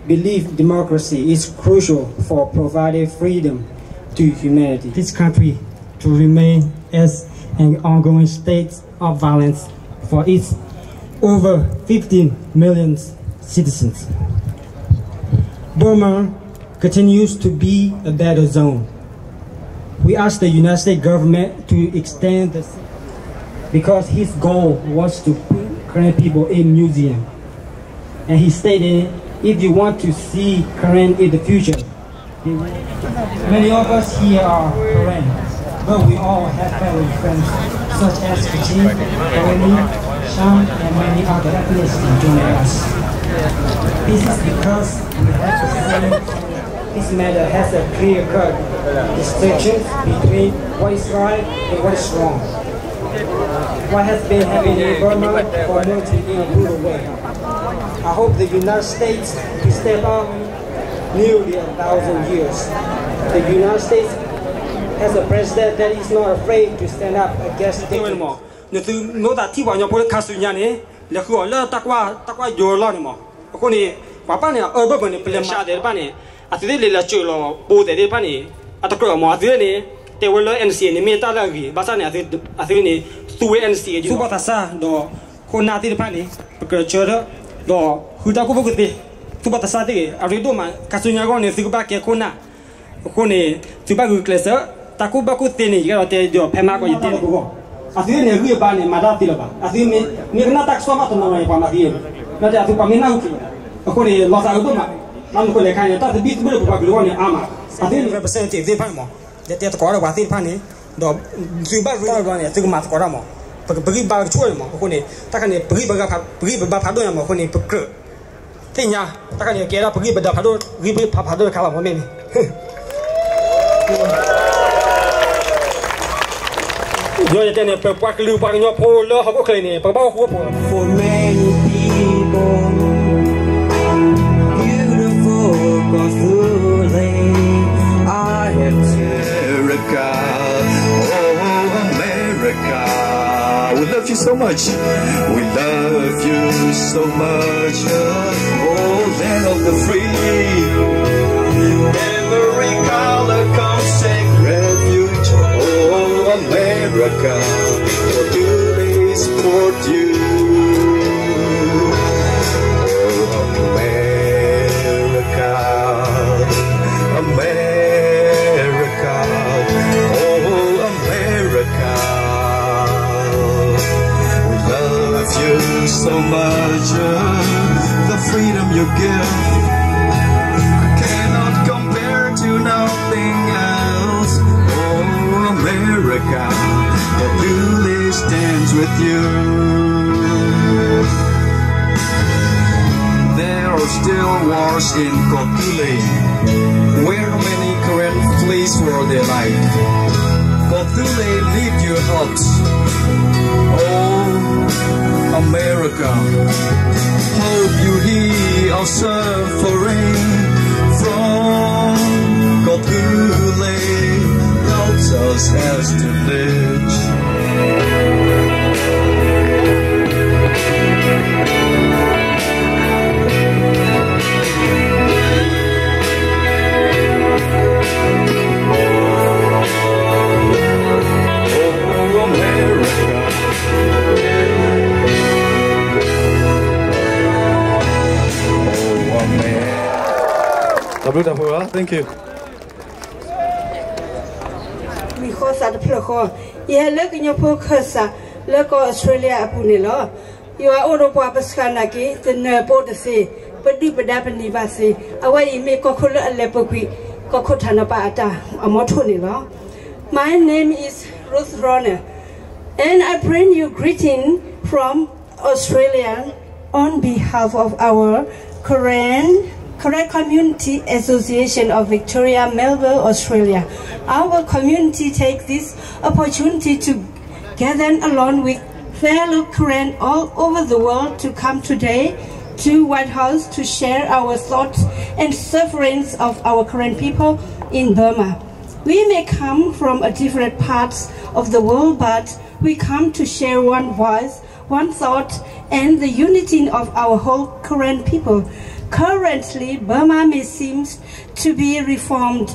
believes democracy is crucial for providing freedom to humanity. This country to remain as an ongoing state of violence for its over 15 million citizens. Burma continues to be a battle zone. We ask the United States government to extend the because his goal was to put Korean people in museum. And he stated, if you want to see Korean in the future, many of us here are Korean, but we all have family friends such as Kachin, Korean, Sham, and many other ethnicities joining us. This is because we have the same. This matter has a clear-cut distinction between what is right and what is wrong. What has been happening in Burma for more to be a brutal way. I hope the United States will step up nearly 1,000 years. The United States has a president that is not afraid to stand up against dictators. They will learn NC and Metalagi, Basani, I think, two NC. Subatasa, do Konati the Pani, Procurator, do Hutakuti, Subatasati, Aridoma, Kasunagon, and Thubaki Kona, Kone, Tubagu Classer, Takubaku Tini, your Pemago, you tell go. I think a real band in Madatilaba. I think not Axomata, no one here. Not that Paminaki, Akoni, Los Aldoma, Namco, kind of the beat of Babylonia Ama. I think representative the Pamo. That quarter was in Pani, the Zuba Run at Tumat Coramo, but Briba Chuamo, Hone, Takani, Briba Padoma, Hone, Pukr. Tina, Takani, get up, Riba Pado, Riba Papado Calamoni. You're telling a Papalu Pagno Polo, Hokane, Papa. For many people, beautiful Gothule, I have America, oh America, we love you so much. We love you so much. Oh, land of the free. Every color comes take refuge. Oh, America, what do they support you? Oh, America. you give cannot compare to nothing else. Oh, America, that truly stands with you. There are still wars in Kokule, where many Korean flees for their life. Kokule, leave your hopes. Oh, America, hope you hear our suffering from Kokule, helps us as to live. Thank you. Because at the Ploko, you have look in your Pocosa, look Australia Apunilo. You are all of Wapaskanaki, the Nerbo the sea, but deep a Dapani Vasi, away you make Cocola and Lepoqui, Cocotana Bata, a Motonilo. My name is Ruth Ronner, and I bring you greeting from Australia on behalf of our Korean Community Association of Victoria, Melbourne, Australia. Our community takes this opportunity to gather along with fellow Korean all over the world to come today to White House to share our thoughts and sufferings of our Korean people in Burma. We may come from different parts of the world, but we come to share one voice, one thought, and the unity of our whole Korean people. Currently, Burma may seem to be reformed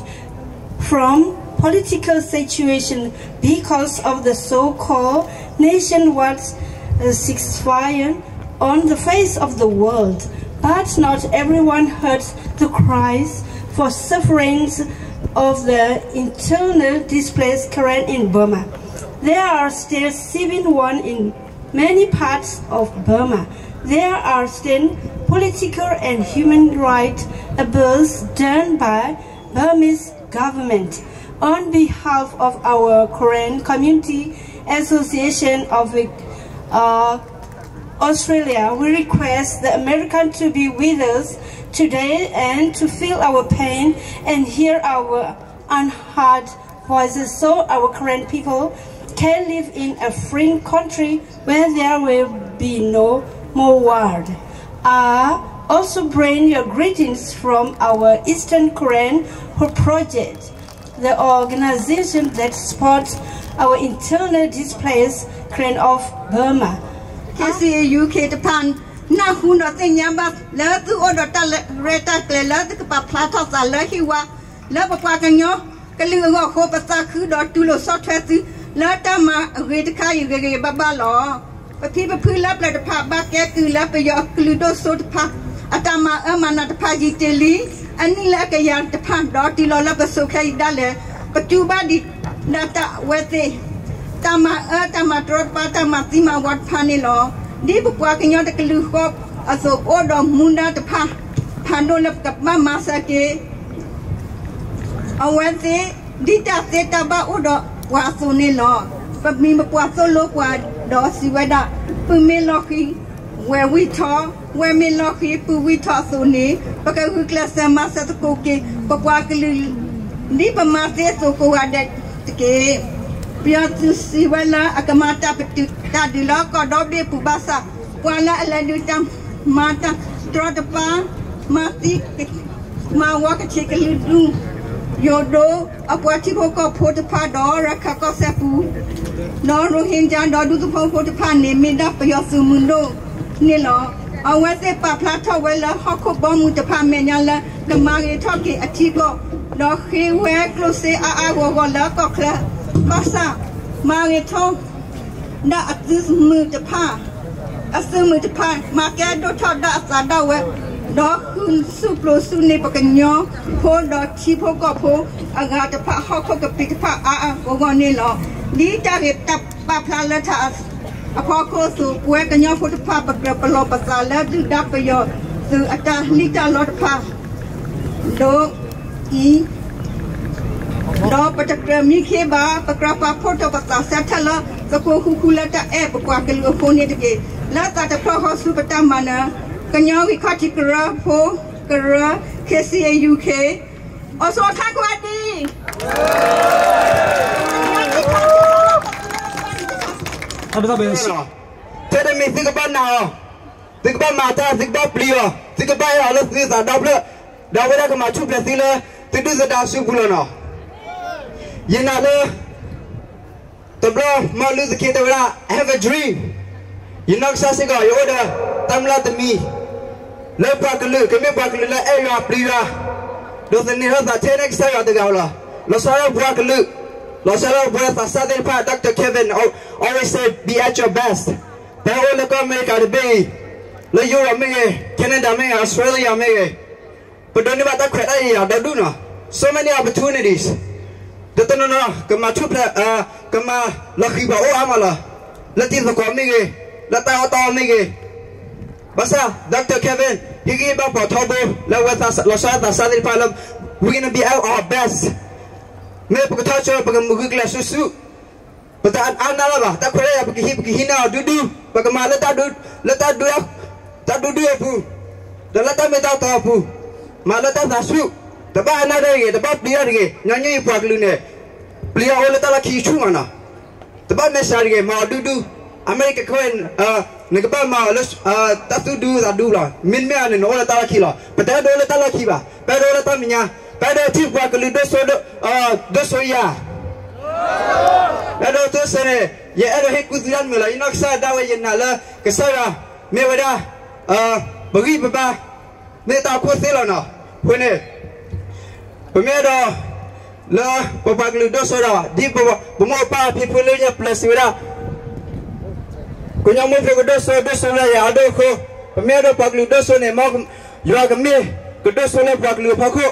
from political situation because of the so-called nationwide ceasefire on the face of the world. But not everyone heard the cries for sufferings of the internal displaced Korean in Burma. There are still civil war in many parts of Burma. There are still political and human rights abuses done by Burmese government. On behalf of our Korean Community Association of Australia, we request the Americans to be with us today and to feel our pain and hear our unheard voices so our Korean people can live in a free country where there will be no more war. Also bring your greetings from our Eastern Korean Project, the organization that supports our internal displaced Korean of Burma. UK Japan na huno tenyamba la tu odo ta reta klela tu pa plato sa la hiwa la pa pa kanyo kali ngo ko pa sa khu do tu lo so thwe tu la ta ma re ta kha yu ge ba ba lo pa phi pa phu la pla ta pha ba ke ku la pa yo klu do so ta pha atama amana ta pha ji teli ani la ka ya ta pha do ti lo la pa so khai da le pa tu ba di na ta we te tama trot pa tama tima wat phani lo di bukwa kinyo ta klu khop aso odo munda ta pha phando lap kap ma masake awate di ta se ta ba odo wa so ni lo pa mi bukwa so lo kwa do si weda pu me lo ki where we talk where me lo ki pu we talk so ni pa ka hu class ma sa ko ke bukwa klu di pa ma se so ko wa de ke Piatu siwala akamata peti tadi lo kodo de pubasa wala ala dutam mata trotapa mati mawa ka chekelu yodo apwati ko photapa do rakha ko sepu no rohingya do du ko photapa ne minda pyosu mundo ni lo awase pa plato wala hoko bomu te pa menyala the magi talking atiko do khiwe close a go la ko kla Masa Marito da atus mu te pa asu te pa maka do tho da sa da we do hun su pro su ne pa kanyo po do chi po ko po aga te pa ho ko ke pi te pa go ne lo di ta ke ta pa pla la ta a po ko su we kanyo po te pa pa lo pa sa la du da pa yo từ ata lita lot pa do I đó bắt đầu mi khi ba bắt đầu pa photo bắt đầu set là so cô kula ta e qua cái lúa phone này cái là taจะพอเขาสู้ประจำมานะกันย้อนวิเคราะห์ที่กระโพกระ KCAUK อสท่านกวาดีท่านประธานเป็นเธอได้มีสิ่งบ้านnàoสิ่งบ้านมาจ้าสิ่งบ้านเปลี่ยนสิ่งบ้านอะไรสิ่งสารดับเลยดาวเวลาก็มาชุบเลยสิ่งเลยสิ่งที่จะดาวชุบกูเลยเนาะยินดีเลยตัวเรามาลุ้นสักทีแต่เวลา have a dream ยินนักศึกษาก็อยู่เด้อตามลาตมีเลิกปากลือก็ไม่ปากลือแล้วเอ้ยปลีระดูสินี่เราจะเทนักศึกษาตัวเราเราสอนปากลือเราสอนปากภาษาเดินผ่าน Dr. Kevin always said be at your best แต่โอ้แล้วก็อเมริกาได้บีแล้วยุโรปไม่ไงแคนาดาไม่ไงออสเตรเลียไม่ไงประเด็นนี้ว่าตั้งแขวนได้ยังได้ดูนะ so many opportunities แต่ตอนนั้นก็มาชุบเลยก็มาลักขีบ่าโอ้อามาละแล้วที่สกอไม่ไงแล้วตาต่อไม่ไงภาษา Dr. Kevin he gave up our trouble แล้วว่าเราสอนภาษาเดินผ่านแล้ว we're gonna be at our best ไม่ปกติชอบปกติมุกเกลือสู้ปกติอันนั้นละแต่คนเราปกติหินาดูปกติมาแล้วตาดูผู้แล้วตาไม่ตาต่อผู้มาแล้วตาสู้แต่บ้านนั่นเองแต่บ้านเปลี่ยนเองงั้นยังปากลือเนี่ยเปลี่ยนเอาแล้วตาละขี้ชุ่มนะแต่บ้านไม่ใช่เองมาดูอเมริกาคนนี่ก็บ้านมาแล้วตาดูละมินเมียเนี่ยโอ้แล้วตาละขี้ละแต่โดนแล้วตาละขี้บ้าแต่โดนแล้วตามีเนี่ยแต่โดนที่ปากลือdo soyaแล้วตัวเสน่ห์ยังเอาให้กุศลมาเลยนักศึกษาดาวยันน่ะละก็สระไม่ว่าได้บางทีบ้าเนี่ยตาโคตรเสียแล้วนะคนนี้ผมไม่ได้แล้วปากลือdo soyaดีผมเอาป้าพี่พูดเลยเนี่ย plus เวลาคุณยังไม่รู้do soyaอย่าเอาด้วยเขาผมไม่ได้ปากลือdo soyaเนี่ยมองอยู่กับมีก็do soyaปากลือพักเขา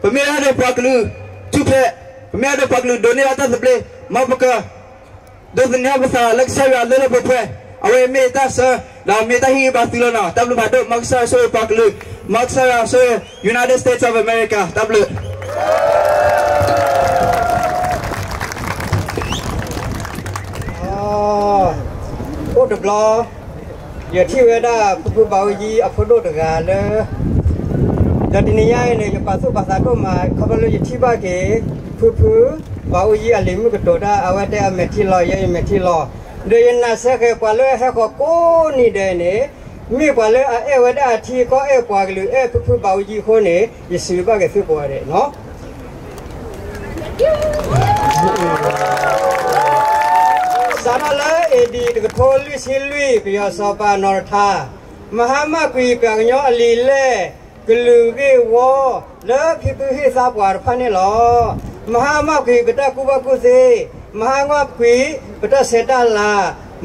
ผมไม่ได้ปากลือทุกเพลผมไม่ได้ปากลือโดนนี่อาจจะสเปรย์มาปากดูสิเนี่ยภาษาเล็กใช้เวลาเล่นแบบเพลเอาไว้เมตาเซอร์เราเมตาฮีบาซิโลนาตับลูบาดูมักซาโซ่ปากลือมักซาโซ่ United States of America ตับลูโอ้ดับล้ออย่าที่เวด้าผู้บ่าวยีอัพโดดกันเลยแต่ทีนี้ยัยเนี่ยจะภาษาตัวมาเขาบอกเลยที่บ้านเก๋ผู้บ่าวยีอะไรมันก็ตัวได้เอาไว้แต่เมทิลอยยังเมทิลอเดี๋ยวน่าเสียแค่กว่าเลยให้เขาโก้นี่เดเนี่ยมีกว่าเลยไว้ได้ที่ก็กว่าหรือผู้บ่าวยีคนเนี่ยจะซื้อบ้านเก๋ซื้อกว่าเลยเนาะสารละดีก็โทรลิสิลุยไปยาสอบานอร์ธามหามาคุยกับยออลีเล่กลือเกวอแล้วพี่ผู้ที่ทราบว่าพันนี่หรอมหามาคุยก็ได้กูว่ากูเสมหามาคุยก็ได้เสด็จลา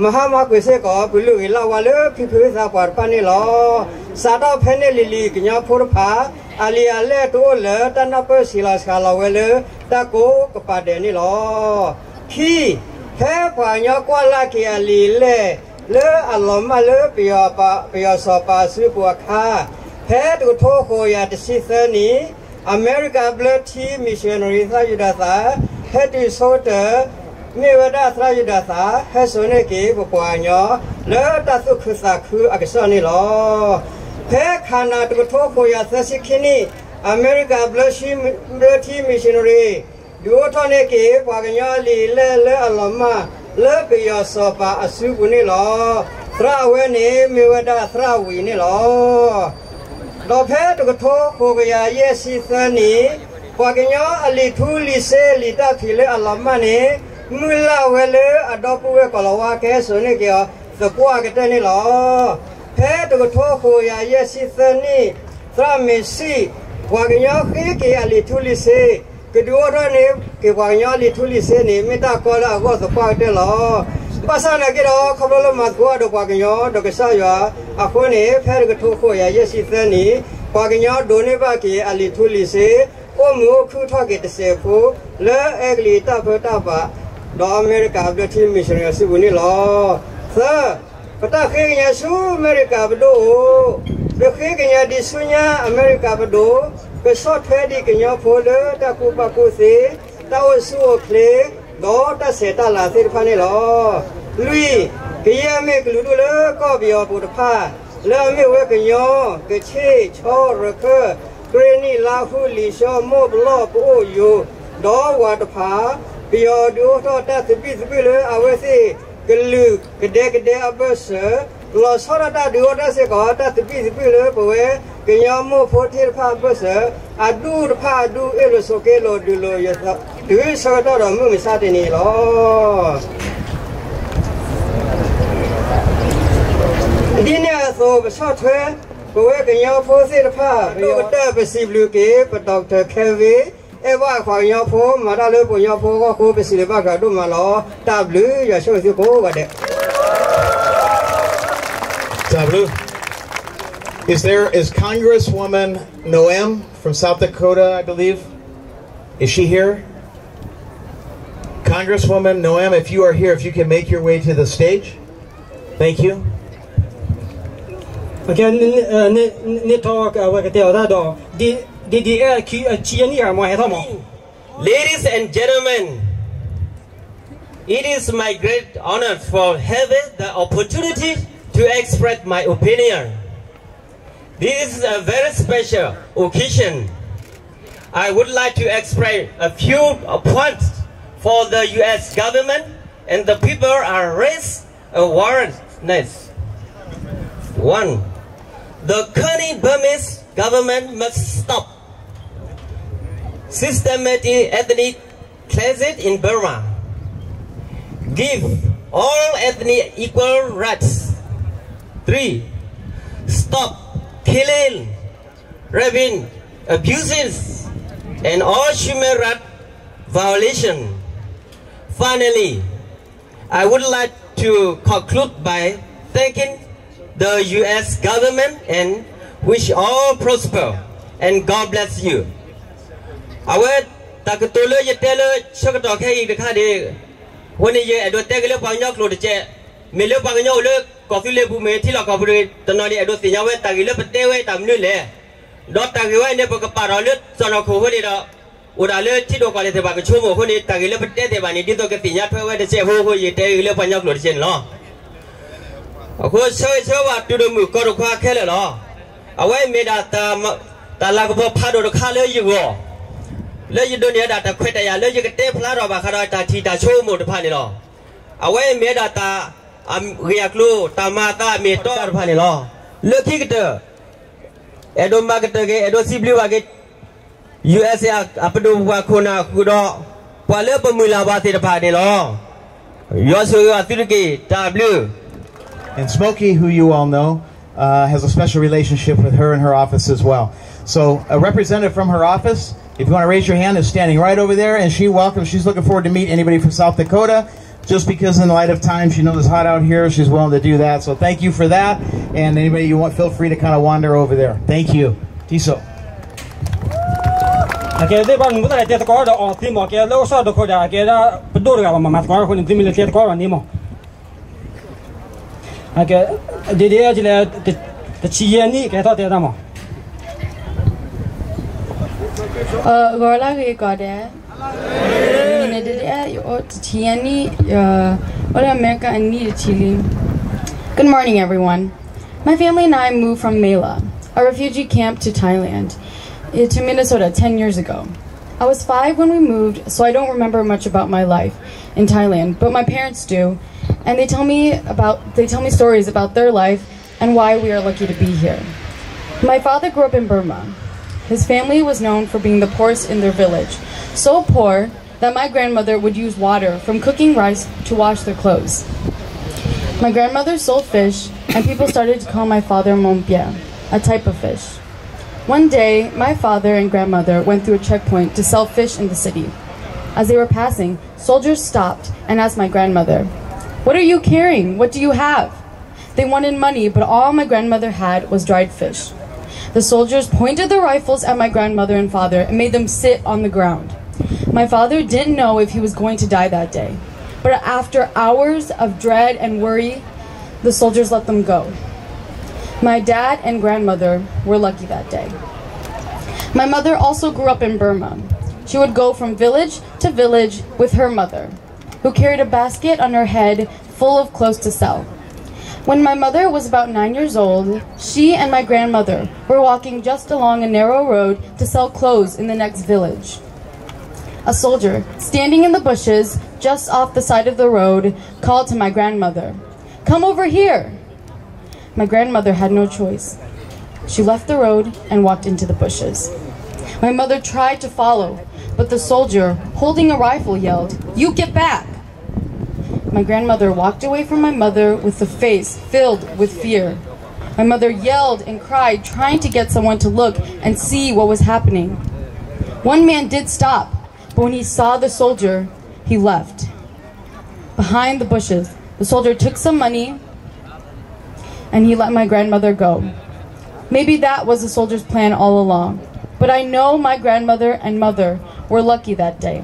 มหามาคุยเสก็ไปลุยลาวาเลยพี่ผู้ที่ทราบว่าพันนี่หรอสาดเพนเนลิลีกยาพูดผาอาลีอาเล่ตัวเลยแต่นับเป็นศิลาสกาลาวเลยตะโกกปาเดนี่หรอที่แค่กว่ายกว่าละเกียลีเล่เลอลมาเลเปียสอบาซื้อบัวค้าแพ้ตุโทโคยาติสิเซนีอเมริกาเบลทีมิชชันนารีสายุดาสาเฮติโซเตอร์มีวดาสายุดาสาเฮโซเนกีบัวญอเลอตัสุขสักคืออักษรนี่หรอแพ้ขานาตุโทโคยาเซสิคินีอเมริกาเบลทีมิชชันนารีดูท่านเอกปากยาลีเล่อลมาเล่ไปยาสอบอาสุกุนี่หรอทราเวนีมีวดาทราวีนี่หรอดอกเพชรก็โทโคกยาเยสิสนีปากยาอลิทูลิเซลิตาพิเลอลมานีมุลาเวเลอดอปเวกลาวาแกสนี่เกียสกัวกันนี่หรอเพชรก็โทโคยาเยสิสนีทราเมซีปากยาเกียอลิทูลิเซก็ดูว่าเนี่ยเกี่ยวกับยาลิทุลิเซนี่ไม่ตากอละก็สปาร์ตเดลภาษาหนักกี่ดอกเขาบอกว่ามาตัวดอกปากยาดอกสายาอ่ะคนนี้แพ้ก็ทุกข์ยาเยสิเซนี่ปากยาโดนบ้ากี่อลิทุลิเซโอ้มือคือทอกิตเซฟูและเอกลิตาเพื่อตาบะดอเมริกาเดทีมิชชันนารีสิบุนี่หรอเธอ Pata kaya su America bedo, kaya di sunya America bedo, besok tadi kaya pole tak kupaku se, tahu su kle, do tak seta lasir pane lo, lui kaya me keluar le kau biar pudpa, le me we kaya kece chor Granny lahu li sho mo blo po yo do wa de pha pio do to ta tipi le awe se gelu gede abas lo sora ta do ta se ko ta tipi le po we kenya mo pho thir pha abas adu de pha adu e lo so ke lo du lo ya ta du so to do mu mi sa de ni lo di ne so ba so thwe Bowe kenya pho se pha yo ta besi blue ke pa Dr. Kevin e ba khwa yo pho ma da le po yo pho ko ko besi le ba ka do ma lo ta blue ya so se ko ba de Ta blue. Is Congresswoman Noem from South Dakota, I believe? Is she here? Congresswoman Noem, if you are here, if you can make your way to the stage. Thank you. Again, ni talk about the other. Ladies and gentlemen, it is my great honor for having the opportunity to express my opinion. This is a very special occasion. I would like to express a few points for the U.S. government and the people are raised awareness. 1. The current Burmese government must stop systematic ethnic cleansing in Burma. Give all ethnic equal rights. 3. Stop killing, raping, abuses, and all human rights violations. Finally, I would like to conclude by thanking the U.S. government and wish all prosper and God bless you. Our takutolo yetelo shakato kai de kade when ye do tegele panyo klo de che mele panyo le coffee le bu me thila ka bu tanali do tinya we tagile petewe tamnu le do tagiwe ne pa paro le sono ko ho de do uda le thi do ka le te ba ka chomo ho ni tagile pete te ba ni di to ke tinya thwe de che ho ye tegele panyo klo de che lo ako so wa tu do mu ko do kha khele lo awai me da ta la ko pha do kha le yu go le yu do ne da ta khwet ya le yu ke te phla do ba kha do ta thi ta cho mo de pha ni lo awai me da ta riak lu ta ma ta me to de pha ni lo le ki ke te edo ma ke te ke edo sibli wa ke US ya apdo wa khona ku do pa le pa mu la ba te de pha ni lo yo so ya ti ke ta blue. And Smokey, who you all know, has a special relationship with her and her office as well. So a representative from her office, if you want to raise your hand, is standing right over there, and she's looking forward to meet anybody from South Dakota. Just because in the light of time, she knows it's hot out here, she's willing to do that. So thank you for that, and anybody you want, feel free to kind of wander over there. Thank you. Tiso. Okay, they want to get the card or Timo, get low sort of Koda, get a Padura, my car when the military car on Nemo. Okay, did the Chiani get out there? Gorla got there. Chiani, what America and need Chile. Good morning, everyone. My family and I moved from Mela, a refugee camp, to Thailand, to Minnesota 10 years ago. I was 5 when we moved, so I don't remember much about my life in Thailand, but my parents do. And they tell me stories about their life and why we are lucky to be here. My father grew up in Burma. His family was known for being the poorest in their village, so poor that my grandmother would use water from cooking rice to wash their clothes. My grandmother sold fish, and people started to call my father Mompia, a type of fish. One day, my father and grandmother went through a checkpoint to sell fish in the city. As they were passing, soldiers stopped and asked my grandmother, "What are you carrying? What do you have?" They wanted money, but all my grandmother had was dried fish. The soldiers pointed their rifles at my grandmother and father and made them sit on the ground. My father didn't know if he was going to die that day, but after hours of dread and worry, the soldiers let them go. My dad and grandmother were lucky that day. My mother also grew up in Burma. She would go from village to village with her mother, who carried a basket on her head full of clothes to sell. When my mother was about 9 years old, she and my grandmother were walking just along a narrow road to sell clothes in the next village. A soldier, standing in the bushes just off the side of the road, called to my grandmother, "Come over here!" My grandmother had no choice. She left the road and walked into the bushes. My mother tried to follow, but the soldier, holding a rifle, yelled, "You get back!" My grandmother walked away from my mother with a face filled with fear. My mother yelled and cried, trying to get someone to look and see what was happening. One man did stop, but when he saw the soldier, he left. Behind the bushes, the soldier took some money and he let my grandmother go. Maybe that was the soldier's plan all along, but I know my grandmother and mother were lucky that day.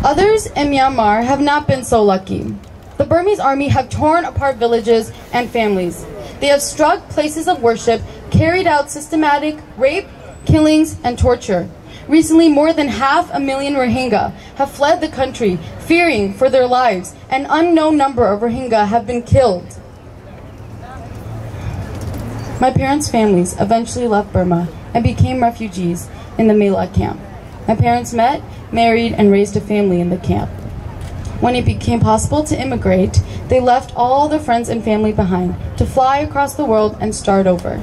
Others in Myanmar have not been so lucky. The Burmese army have torn apart villages and families. They have struck places of worship, carried out systematic rape, killings, and torture. Recently, more than 500,000 Rohingya have fled the country, fearing for their lives. An unknown number of Rohingya have been killed. My parents' families eventually left Burma and became refugees in the Mela camp. My parents met, married, and raised a family in the camp. When it became possible to immigrate, they left all their friends and family behind to fly across the world and start over.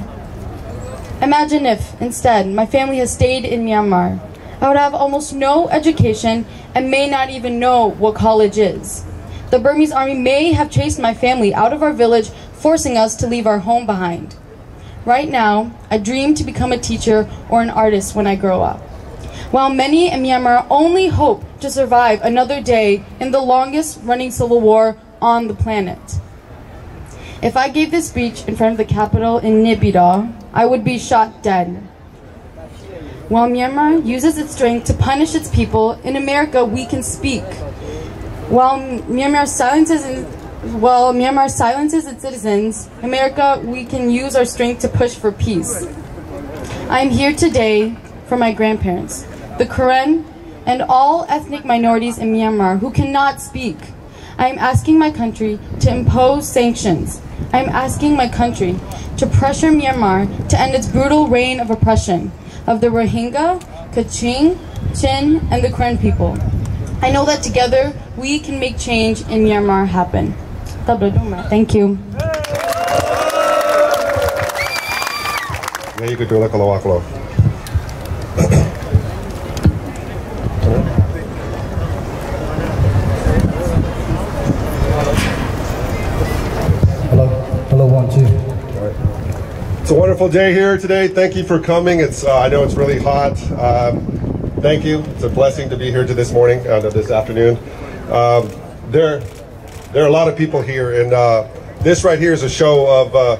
Imagine if, instead, my family has stayed in Myanmar. I would have almost no education and may not even know what college is. The Burmese army may have chased my family out of our village, forcing us to leave our home behind. Right now, I dream to become a teacher or an artist when I grow up. While many in Myanmar only hope to survive another day in the longest running civil war on the planet. If I gave this speech in front of the capital in Naypyidaw, I would be shot dead. While Myanmar uses its strength to punish its people, in America we can speak. While Myanmar silences its citizens, in America we can use our strength to push for peace. I am here today for my grandparents, the Karen, and all ethnic minorities in Myanmar who cannot speak. I am asking my country to impose sanctions. I am asking my country to pressure Myanmar to end its brutal reign of oppression of the Rohingya, Kachin, Chin, and the Karen people. I know that together we can make change in Myanmar happen. Thank you. Hello, 1, 2. It's a wonderful day here today. Thank you for coming. I know it's really hot. Thank you. It's a blessing to be here this morning, this afternoon. There are a lot of people here, and this right here is a show of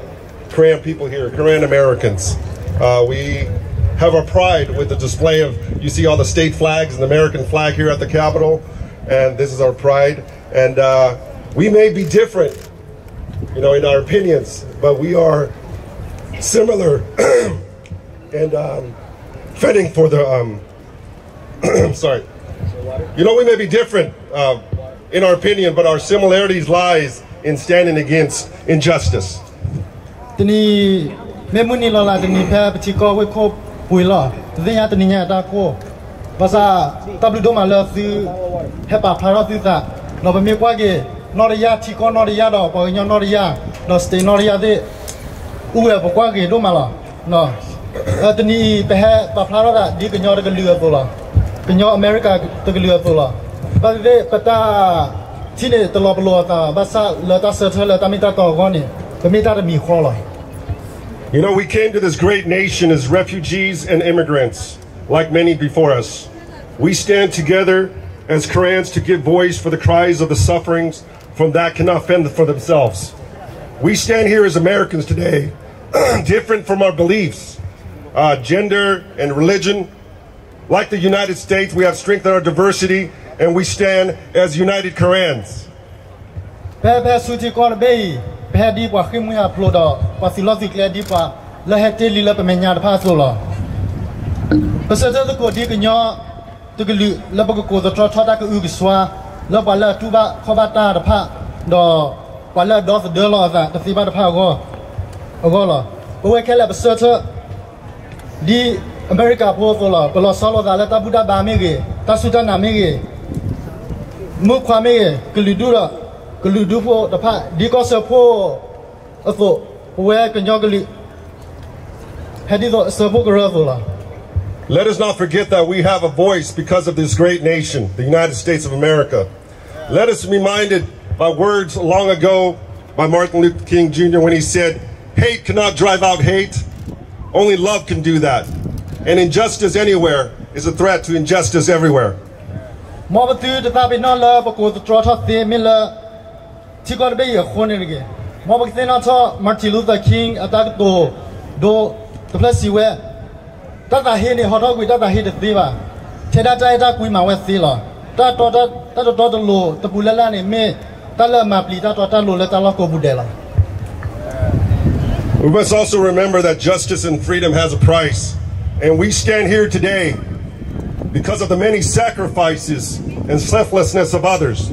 Korean people here, Korean Americans. We have our pride with the display of, you see all the state flags and the American flag here at the Capitol, and this is our pride. And we may be different, in our opinions, but we are similar and fighting for the, sorry. We may be different in our opinion, but our similarities lies in standing against injustice. We came to this great nation as refugees and immigrants, like many before us. We stand together as Koreans to give voice for the cries of the sufferings from that cannot fend for themselves. We stand here as Americans today, different from our beliefs, gender and religion. Like the United States, we have strength in our diversity, and we stand as united Koreans. pe suti ko be pe di kwa khimu ya plodo pa silogically di pa la hete li la pe menya da pa so lo pasata ko di knyo to glu la ba ko to ta ka u ki swa la ba la tu ba kho ba ta da pa do pa la do de lo za ta si ba da pa go lo bo we ke la pasata di America po so lo lo so lo da la ta buddha ba me ge ta su ta na me ge mu kwa me ge glu du lo glu du po da pa di ko so po so we knyo glu hadi do so po gro so lo. Let us not forget that we have a voice because of this great nation, the United States of America. Let us be reminded by words long ago by Martin Luther King Jr. when he said, hate cannot drive out hate. Only love can do that. And injustice anywhere is a threat to injustice everywhere. Martin Luther King attacked the place where Tata hini hoto kui tata hini tiba, ceda ceda kui mawe sila. Tata lo tepulala ni me tala mapli tata lo le tala ko budela. We must also remember that justice and freedom has a price, and we stand here today because of the many sacrifices and selflessness of others.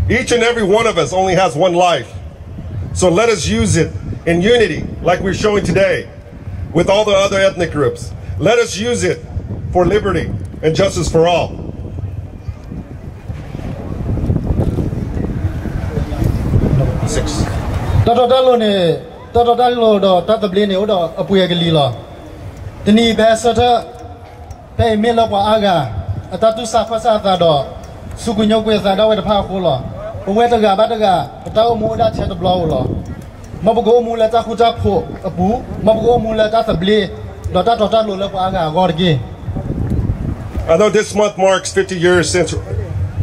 Each and every one of us only has one life, so let us use it in unity, like we're showing today, with all the other ethnic groups. Let us use it for liberty and justice for all. Tata lo do tata blini odo apuya gelila. Tini besata pe mela kwa aga atatu safasa do sukunyo kwe sada we pa khola. Owe taga bataga tawo mo da che to blow lo. Mabugo mu la ta khuta pho apu mabugo mu la ta tabli. Although this month marks 50 years since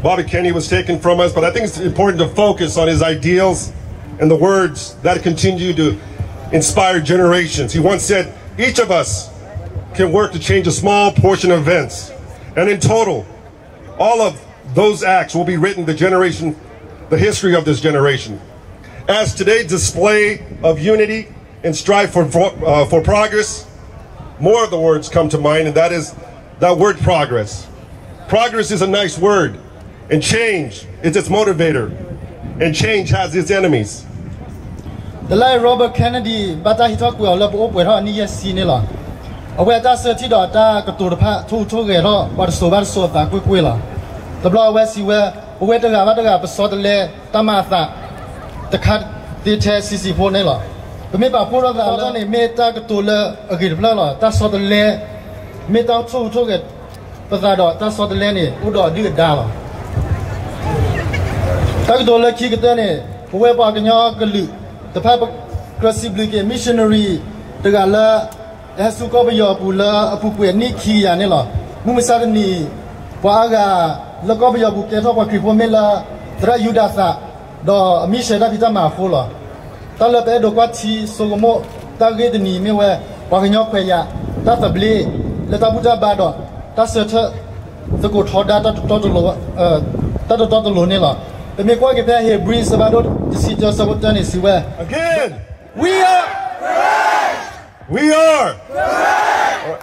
Bobby Kennedy was taken from us, but I think it's important to focus on his ideals and the words that continue to inspire generations. He once said, each of us can work to change a small portion of events. And in total, all of those acts will be written the history of this generation. As today's display of unity and strive for progress, more of the words come to mind, and that is that word progress. Progress is a nice word, and change is its motivator, and change has its enemies. The late Robert Kennedy, but I talk well up with her near Sinilla. Away that 30 data to the part 2 get up, but so bad so that quick willa. The blow west you were, away the Gavada, sort of le Tamatha, the cat detail CC Ponella. But maybe I put on the other meta to le a good blow, that's sort of le meta to get, but that's sort of lenny, would do it down. Takdola Kikatane, who were in your galu, the Papa Crossibly missionary, the Gala, has to cover your Pula, a Pupu and Niki Anilla, Mumisani, Waga, look over your bouquet of Kripomela, Drayudasa, the Misha Rapitama Fola. Tala pedo quati sogomo target ni mewe wagnyo kwaya tata ble leta buta bado ta seta the go thoda ta to lo ne la the me kwa ke pe he brings about the city of sabotani siwe again we are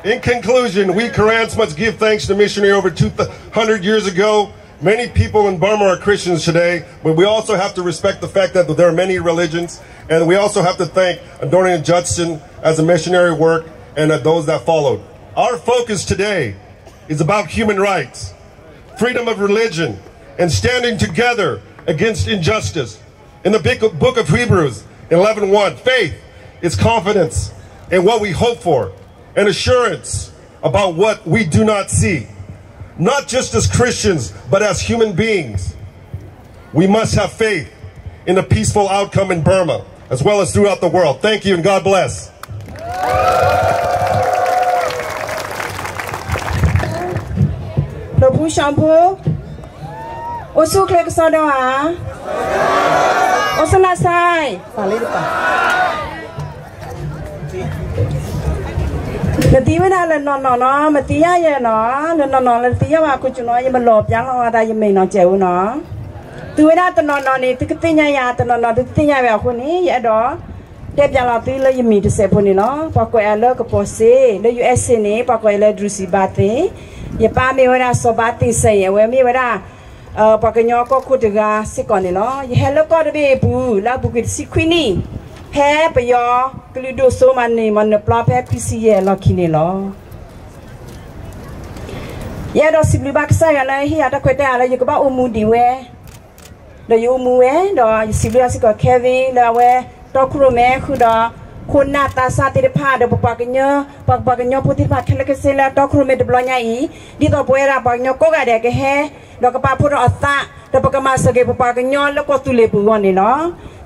in conclusion, we Karans must give thanks to missionary over 200 years ago. Many people in Burma are Christians today, but we also have to respect the fact that there are many religions, and we also have to thank Dorian Judson as a missionary work and those that followed. Our focus today is about human rights, freedom of religion, and standing together against injustice. In the book of Hebrews 11:1, faith is confidence in what we hope for, and assurance about what we do not see. Not just as Christians, but as human beings. We must have faith in a peaceful outcome in Burma, as well as throughout the world. Thank you and God bless. Lobu shampoo. Osu klek soda. Osu nasai. Pali depan. Nanti mana le no mati ya no le tiya wa aku cuma yang belop yang ada yang main jauh no tu ina tu no ni tu ketinya ya tu no tu ketinya ya ko ni ya do dia yang la tu le yimi tu se poni lo pa ko ala ko pose le US ni pa ko le drusi bate ya pa mi wala so bate se ya we mi wala pa ko nyo ko ku ga si ko ni lo ya hello ko de bu la bu ki si kwini he pa yo klu do so man ni man pla pe kwisi ye lo kini lo ya do si bli ba sa ya la hi ya ta ko ta la yu ko ba umu di we do yu umu we do si bli si ko Kevin la we toครูแม่คือดอคุณนาตาซาติพาเดปปากเนปากเนพุทธิพาเคลกเซลาตครูแม่เดบลอยอีดิตอปวยราปากเนก็กะเดกเฮดอกปาพุทธอัตตะเดปกมาสเกปปากเนแล้วก็ตุเลปุวันนี่เนาะ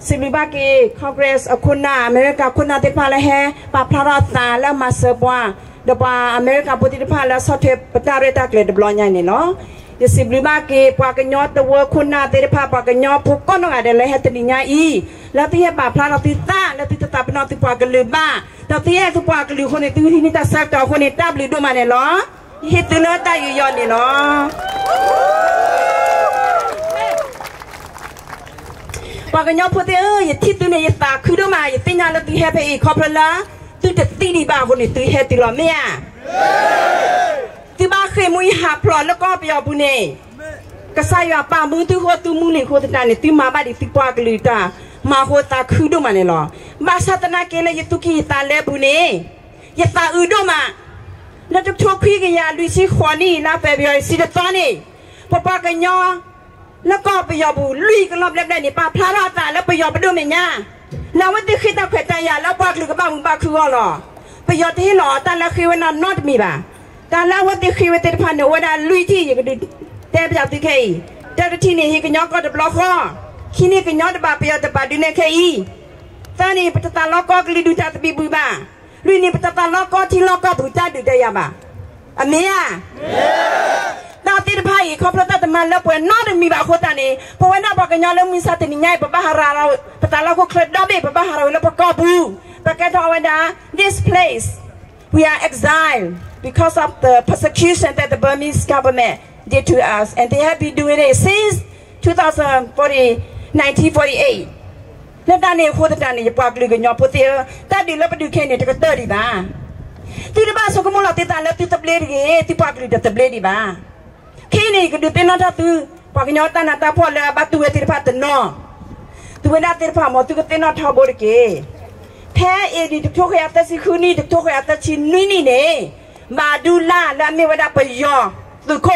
สิบิบากีคอนเกรสคุณนาอเมริกาคุณนาติพาละเฮปาพระรัตตาแล้วมาเซบว่าเดปาอเมริกาพุทธิพาแล้วสอเทปตาเรตาเกลเดบลอยนี่เนาะยสิบลิมาเกปากญอตัวคุณนาเตระพาปากญอพุกก้อนอะไรเลยเหตุนี้ไงอีแล้วที่ให้ป่าพระเราติดตาแล้วที่จะตับเป็นนอติปากลือบ้าแล้วที่ให้ทุกปากลือคนในตู้ที่นี่จะสักต่อคนในตับลือดูมาเนี่ยหรอฮิตตัวนั้นได้อยู่ย้อนเนี่ยเนาะปากญอพูดอย่าที่ตัวเนี่ยอย่าตาคือดูมาอย่าตีงานแล้วที่ให้ไปอีกขอบพระละตู้จะตีดีบ้าคนในตู้ให้ตีหล่อเมียที่บ้านเคยมุ้ยหาพลอนแล้วก็ไปเอาบุญเองก็ใส่ว่าป่ามือที่หัวตู้มือหนึ่งหัวตาเนี่ยที่มาบ้านที่ปากลือตามาหัวตาคือดูมาเนี่ยหรอบ้านศาสนาเกล้ยตุกีตาเล่บุญเองอย่าตาดูมาแล้วจะทุกขี้กันยาลุยซีขวานี่แล้วไปเบียร์ซีเดตอนนี่พอปากกันยอแล้วก็ไปเอาบุญลุยกันรอบเล็กได้เนี่ยป่าพระราตาแล้วไปเอาไปดูเมียแล้ววันที่ขี้ตาเขยตายาแล้วปากลือกับบ้านมึงบ้าคือว่าหรอไปเอาที่หล่อตาแล้วคือวันนั้นนอดมีบ่าแต่แล้วว่าที่คือว่าที่ผ่านเนี่ยว่าลุยที่อย่างดูแต่ไปจากที่ใครแต่ที่นี่ที่กันย้อนก็จะบล็อกข้อที่นี่กันย้อนจะบาปไปเอาแต่บาดูในใครตอนนี้ปัจจุบันล็อกก็กลีดูจากบีบุยบ้าลุยนี่ปัจจุบันล็อกก็ที่ล็อกก็บุจาดูได้ยังบ้าอันนี้อ่ะตอนที่ผ่านอีกเขาพระตาตมันแล้วเปิดนอดมีบาโคตานี่เพราะว่าน้าบอกกันย้อนแล้วมีสัตว์นี่ไงปะบ้าฮาราเราปัจจุบันเราก็เคล็ดดอบปะบ้าฮาราแล้วปะกอบูปะแกทว่าดา this place we are exiled because of the persecution that the Burmese government did to us, and they have been doing it since 1948. แล้วตอนนี้คนตอนนี้จะปากลือกันยอพูดเถอะแต่ดีแล้วไปดูแค่นี้จะก็เตอร์ดีบ้าที่บ้านสกุลเราติดตามแล้วติดตับเลี้ยดีที่ปากลือจะตับเลี้ยดีบ้าแค่นี้ก็ดูเต้นนอตตื้อปากยอตานาตาพอแล้วบัตรตัวติดผ้าตันนอตัวน่าติดผ้าหมดตัวก็เต้นนอทอบริเกแท้เอดีทุกทุกอย่างแต่สิคืนนี้ทุกทุกอย่างแต่ชิ้นนี่เนี่ยมาดูล่าและมีเวลาไปยอตุโค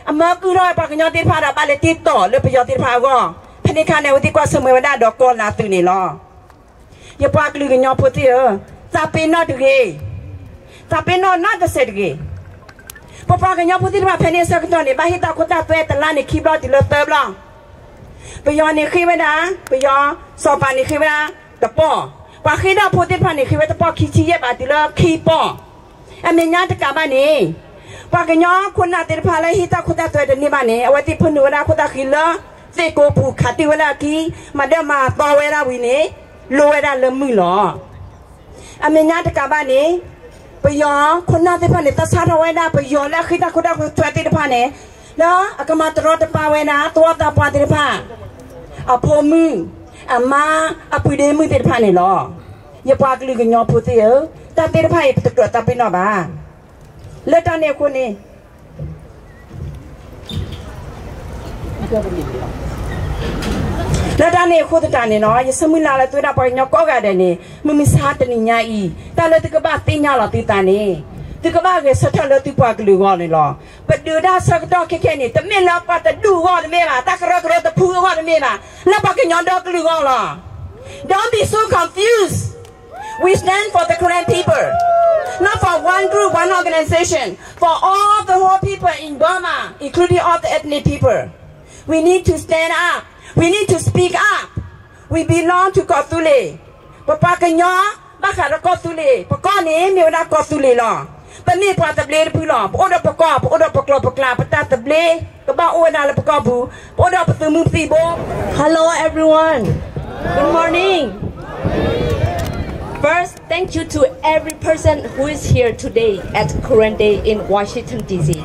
อเมื่อคืนเราปากยอติดผ้าเราไปเลยติดต่อเลยไปยอติดผ้าก็พนิคาในวันที่กว่าสมัยเวลาดอกก้อนลาตื่นนี่ล้ออย่าปากลือกันยอพูดเถอะจะเป็นนอดูเกจะเป็นนอน่าจะเสร็จเกพอปากยอพูดที่ว่าพนิสักตอนนี้บ้าฮิตาคุตาเปตลานี่คีบล้อติดเลยเติมล้อไปยอนี่คีบไว้นะไปยอสอบปานี่คีบไว้นะตะป้อปากฮิตาพูดที่ผ่านนี่คีบไว้ตะป้อคีชี้เย็บอาติเลยคีป้ออเมริกาจะกลับมานี่ปากยอคนน่าติดพาเลยฮิตาคุตาตัวเดินนี่มานี่เอาไว้ที่พนุราคุตาคิลเลอเซโกผูกขัดที่เวลากี้มาเดินมาต่อเวลาวินี่โลเวลาเริ่มมือหรออเมริกาจะกลับมานี่ไปยอคนน่าติดพานี่ตัดสาเอาไว้ได้ไปยอแล้วฮิตาคุตาตัวติดพานี่แล้วอากมาตรอดปาไว้นะตัวตาปาติดพาเอาพอมืออามาเอาปุยเดมือติดพานี่หรออย่าปากลือกันยอพูดเถอะแต่ติดไพ่ตะกรวดตาเป็นหนอบ้าเลือดตาเนี่ยคนนี้เลือดตาเนี่ยคนตาเนี่ยเนาะอย่าสมุนลาละตัวดาปอยยอก็กันเดนี่มึงมีสาตนี่ยาอีแต่เลือดตะกบ้าตีนยาหล่อตีตานี่ตะกบ้าเกศสัตว์เลือดตีปากลือก่อนนี่หรอไปดูด้าสักดอกแค่นี้แต่ไม่ละปาแต่ดูก่อนไม่มาตะกระกระตะพูก่อนไม่มาแล้วปากยอดอกลือก่อนหรอ Don't be so confused. We stand for the Korean people, not for one group, one organization, for all the whole people in Burma, including all the ethnic people. We need to stand up. We need to speak up. We belong to Kosule. Papa kanyo, baka na Kosule. Pako ni, mi wala Kosule lo. Pani pa table pu lo. Oda pako, oda paklo pakla, pata table. Kaba oda la pako bu. Oda patumu pibo. Hello everyone. Good morning. First, thank you to every person who is here today at Korean Day in Washington, D.C.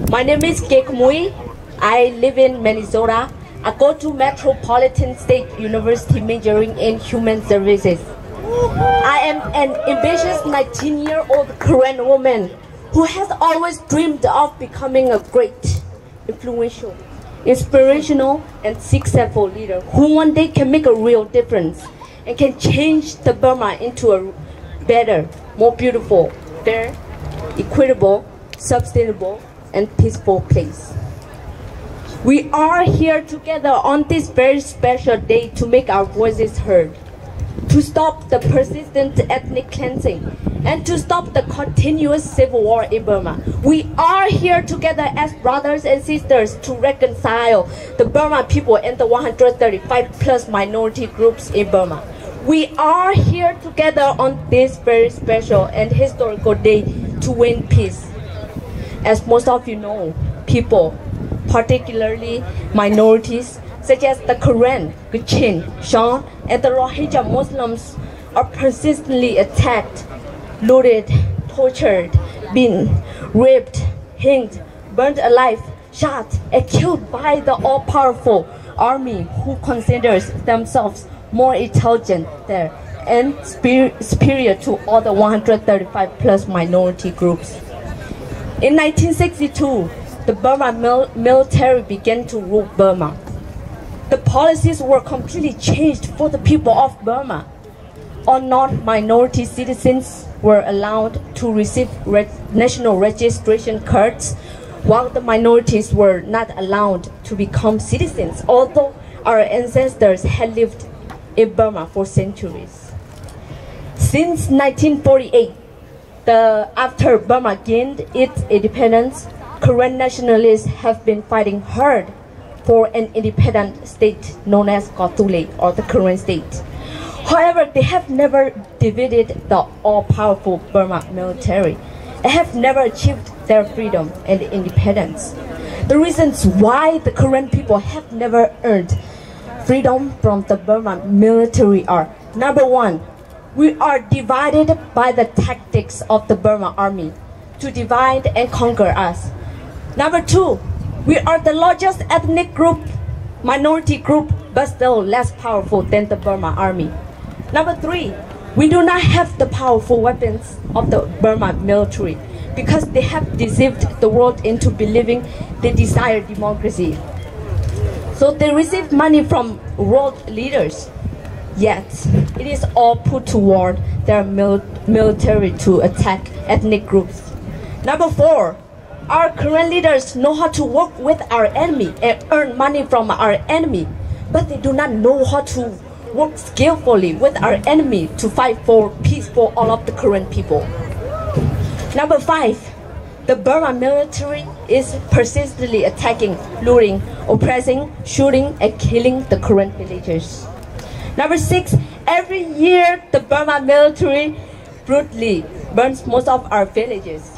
My name is Kek Mui. I live in Minnesota. I go to Metropolitan State University majoring in human services. I am an ambitious 19-year-old Korean woman who has always dreamed of becoming a great, influential, inspirational, and successful leader who one day can make a real difference and can change the Burma into a better, more beautiful, fair, equitable, sustainable, and peaceful place. We are here together on this very special day to make our voices heard, to stop the persistent ethnic cleansing, and to stop the continuous civil war in Burma. We are here together as brothers and sisters to reconcile the Burma people and the 135 plus minority groups in Burma. We are here together on this very special and historical day to win peace. As most of you know, people, particularly minorities, such as the Karen, Kachin, Shan, and the Rohingya Muslims are persistently attacked, looted, tortured, beaten, raped, hanged, burned alive, shot, and killed by the all-powerful army who considers themselves more intelligent there and superior to all the 135 plus minority groups. In 1962, the Burma military began to rule Burma. The policies were completely changed for the people of Burma. All non-minority citizens were allowed to receive national registration cards, while the minorities were not allowed to become citizens, although our ancestors had lived in Burma for centuries. Since 1948, after Burma gained its independence, Karen nationalists have been fighting hard for an independent state known as Gautule, or the Karen state. However, they have never defeated the all-powerful Burma military and have never achieved their freedom and independence. The reasons why the Karen people have never earned freedom from the Burma military are: number one, we are divided by the tactics of the Burma Army to divide and conquer us. Number two, we are the largest ethnic group, minority group, but still less powerful than the Burma Army. Number three, we do not have the powerful weapons of the Burma military because they have deceived the world into believing they desire democracy. So they receive money from world leaders. Yet, it is all put toward their military to attack ethnic groups. Number four, our current leaders know how to work with our enemy and earn money from our enemy, but they do not know how to work skillfully with our enemy to fight for peace for all of the current people. Number five, the Burma military is persistently attacking, looting, oppressing, shooting, and killing the current villagers. Number six, every year the Burma military brutally burns most of our villages.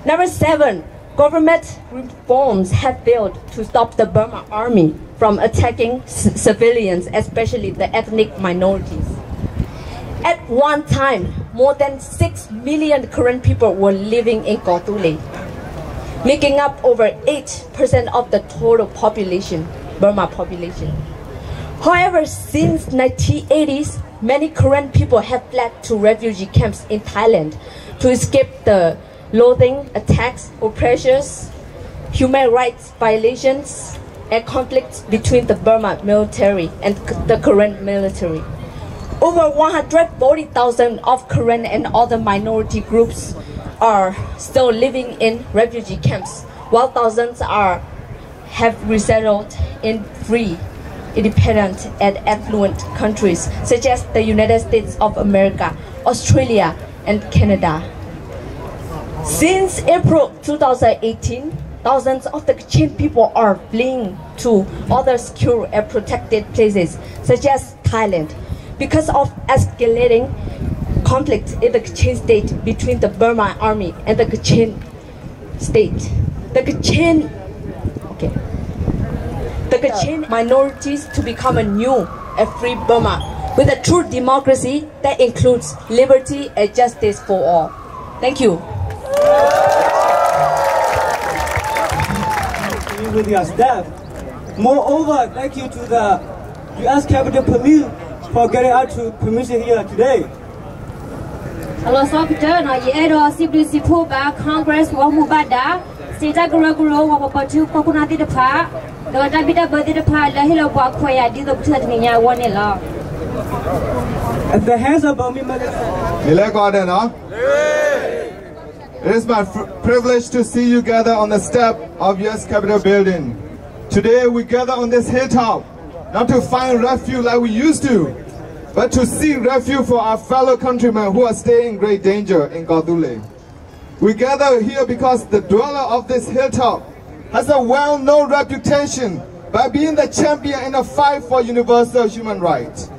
Number seven, government reforms have failed to stop the Burma Army from attacking civilians, especially the ethnic minorities. At one time, more than 6 million Karen people were living in Gautule, making up over 8% of the total population, Burma population. However, since 1980s, many Karen people have fled to refugee camps in Thailand to escape the loathing, attacks, oppressions, human rights violations, and conflicts between the Burma military and the Karen military. Over 140,000 of Karen and other minority groups are still living in refugee camps, while thousands have resettled in free, independent, and affluent countries such as the United States of America, Australia, and Canada. Since April 2018, thousands of the Kachin people are fleeing to other secure and protected places such as Thailand because of escalating conflict in the Kachin state between the Burma Army and the Kachin state. The Kachin minorities to become a new and free Burma with a true democracy that includes liberty and justice for all. Thank you. With your staff, Moreover, thank you to the U.S. Capitol Police for getting out to permission here today. Hello, Secretary. No, you simply support Congress. Wamubada, State Guru, Wapatu, Coconati the Pa, the Dabita Body the Pa, the Hill of Wakwaya, did the Tutania one law. At the hands of Burma It is my privilege to see you gather on the step of U.S. Capitol building. Today we gather on this hilltop, not to find refuge like we used to, but to seek refuge for our fellow countrymen who are staying in great danger in Gaudule. We gather here because the dweller of this hilltop has a well-known reputation by being the champion in the fight for universal human rights.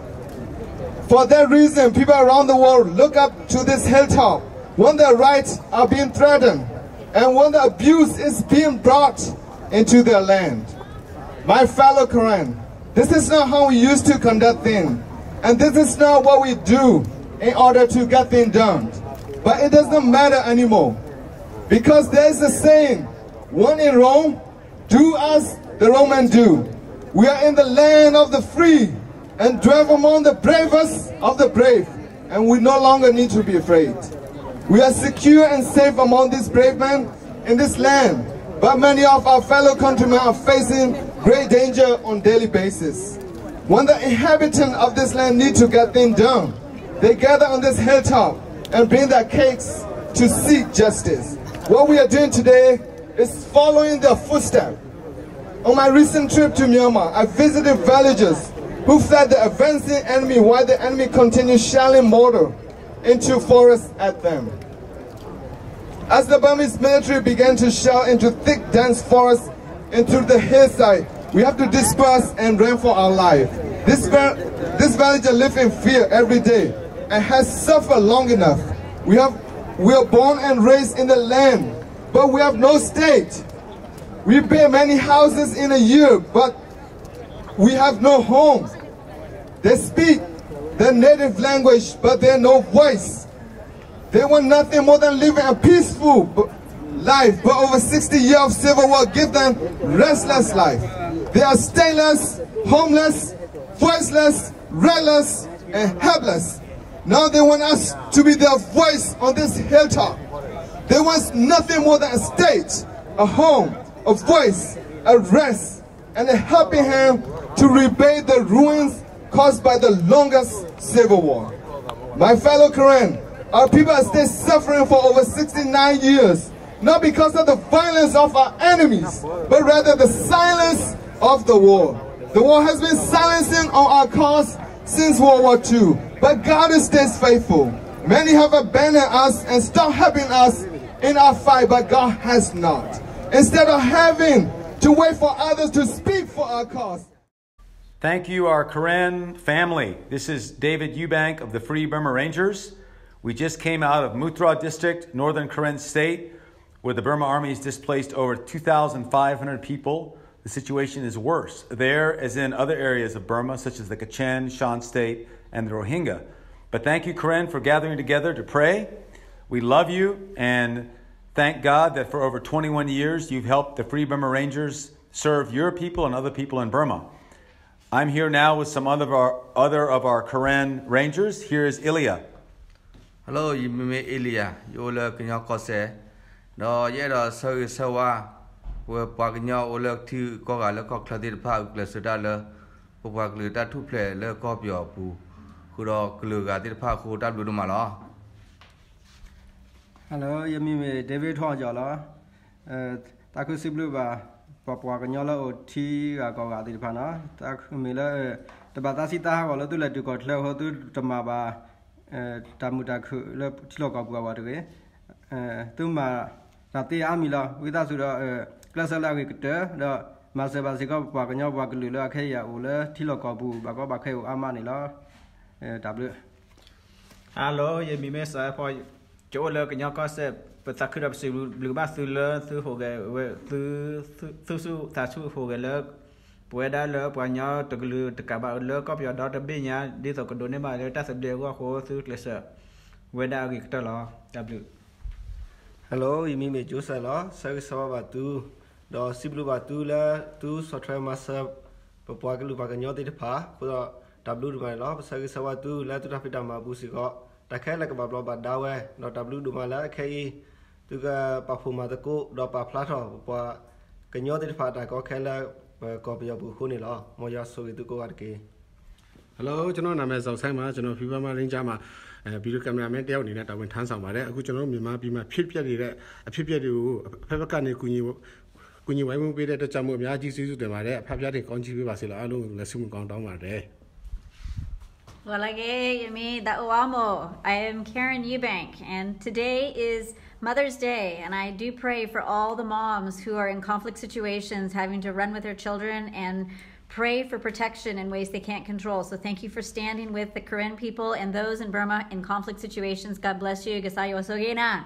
For that reason, people around the world look up to this hilltop when their rights are being threatened and when the abuse is being brought into their land. My fellow Karen, this is not how we used to conduct things, and this is not what we do in order to get things done. But it doesn't matter anymore, because there is a saying, one in Rome, do as the Romans do. We are in the land of the free and dwell among the bravest of the brave, and we no longer need to be afraid. We are secure and safe among these brave men in this land, but many of our fellow countrymen are facing great danger on a daily basis. When the inhabitants of this land need to get things done, they gather on this hilltop and bring their cakes to seek justice. What we are doing today is following their footsteps. On my recent trip to Myanmar, I visited villagers who fled the advancing enemy while the enemy continued shelling mortar into forests at them. As the Burmese military began to shell into thick, dense forests into the hillside, we have to disperse and run for our life. This villager lives in fear every day and has suffered long enough. We are born and raised in the land, but we have no state. We build many houses in a year, but we have no home. They speak their native language, but they have no voice. They want nothing more than living a peaceful life, but over 60 years of civil war give them restless life. They are stateless, homeless, voiceless, redless, and helpless. Now they want us to be their voice on this hilltop. They want nothing more than a state, a home, a voice, a rest, and a helping hand to rebuild the ruins caused by the longest civil war. My fellow Karen, our people are still suffering for over 69 years, not because of the violence of our enemies, but rather the silence of the war. The war has been silencing on our cause since World War II, but God stays faithful. Many have abandoned us and stopped helping us in our fight, but God has not. Instead of having to wait for others to speak for our cause. Thank you, our Karen family. This is David Eubank of the Free Burma Rangers. We just came out of Mutra District, Northern Karen State, where the Burma Army has displaced over 2,500 people. The situation is worse there as in other areas of Burma, such as the Kachin, Shan State, and the Rohingya. But thank you, Karen, for gathering together to pray. We love you and thank God that for over 21 years you've helped the Free Burma Rangers serve your people and other people in Burma. I'm here now with some other of our Karen Rangers. Here is Ilya. Hello, I'm Ilya. You're Kose. No, yeah, so we're parking your work to go a local credit park, less dollar, who work that to play, look up your poo, who are glue at the park, who that will do my law. Hello, I'm David Hojala. Takusi Blue Bar. Papua Canyola or tea, I go out the pana, Tak Miller, the Batasita, or to let you go to Tamaba, Tamutaku, Loka, Tuma, Nati Amila, with us class of agriculture, the Masabasico, Pagano, Bagalula, Kaya, Ula, Tilokabu, Bagabake, Amanila, W. Hello, you may miss I for Joe Lurk in your concept. But I could have seen Blue Bath to learn through Tasu for a look. Whether look when you're to glue to come out look of your daughter being this or could do my letters of the work through Lesser. Whether I get law W. Hello, you mean Joseph Law, so about two đó xíp lưu bà tu là tu so try masa bapa cái lưu bà cái nhau thì phá cô đó W đủ mà nó sau cái sau tu là tu ra phải đam mà bù xí có ta khai là cái bà bà đào ấy đó W đủ mà là khai tu cái bà phụ mà ta cố đó bà plát rồi bapa cái nhau thì phá ta có khai là có bây giờ bù khôn này lo mọi giờ số cái tu cố ăn kì Hello ကျွန်တော်နာမည်ဇော်ဆိုင်ပါကျွန်တော် Fever မှာ Ranger မှာဗီဒီယိုကင်မရာမန်တယောက်အနေနဲ့တာဝန်ထမ်းဆောင်ပါတယ်အခုကျွန်တော်မြန်မာပြည်မှာဖြစ်ပျက်နေတဲ့အဖြစ်ပျက်တွေကိုအဖက်ဖက်ကနေကူညီဝိုင်းဝန်းပေးတဲ့အတွက်ကြောင့်မို့အများကြီးကျေးဇူးတင်ပါတယ်အဖက်ဖျားတွေကောင်းချီးပေးပါစေလို့အားလုံးလက်ဆုမကောင်းတောင်းပါတယ် Walage yami da'uamo. I am Karen Eubank and today is Mother's Day and I do pray for all the moms who are in conflict situations having to run with their children and pray for protection in ways they can't control. So thank you for standing with the Karen people and those in Burma in conflict situations. God bless you. Gasayo asogena.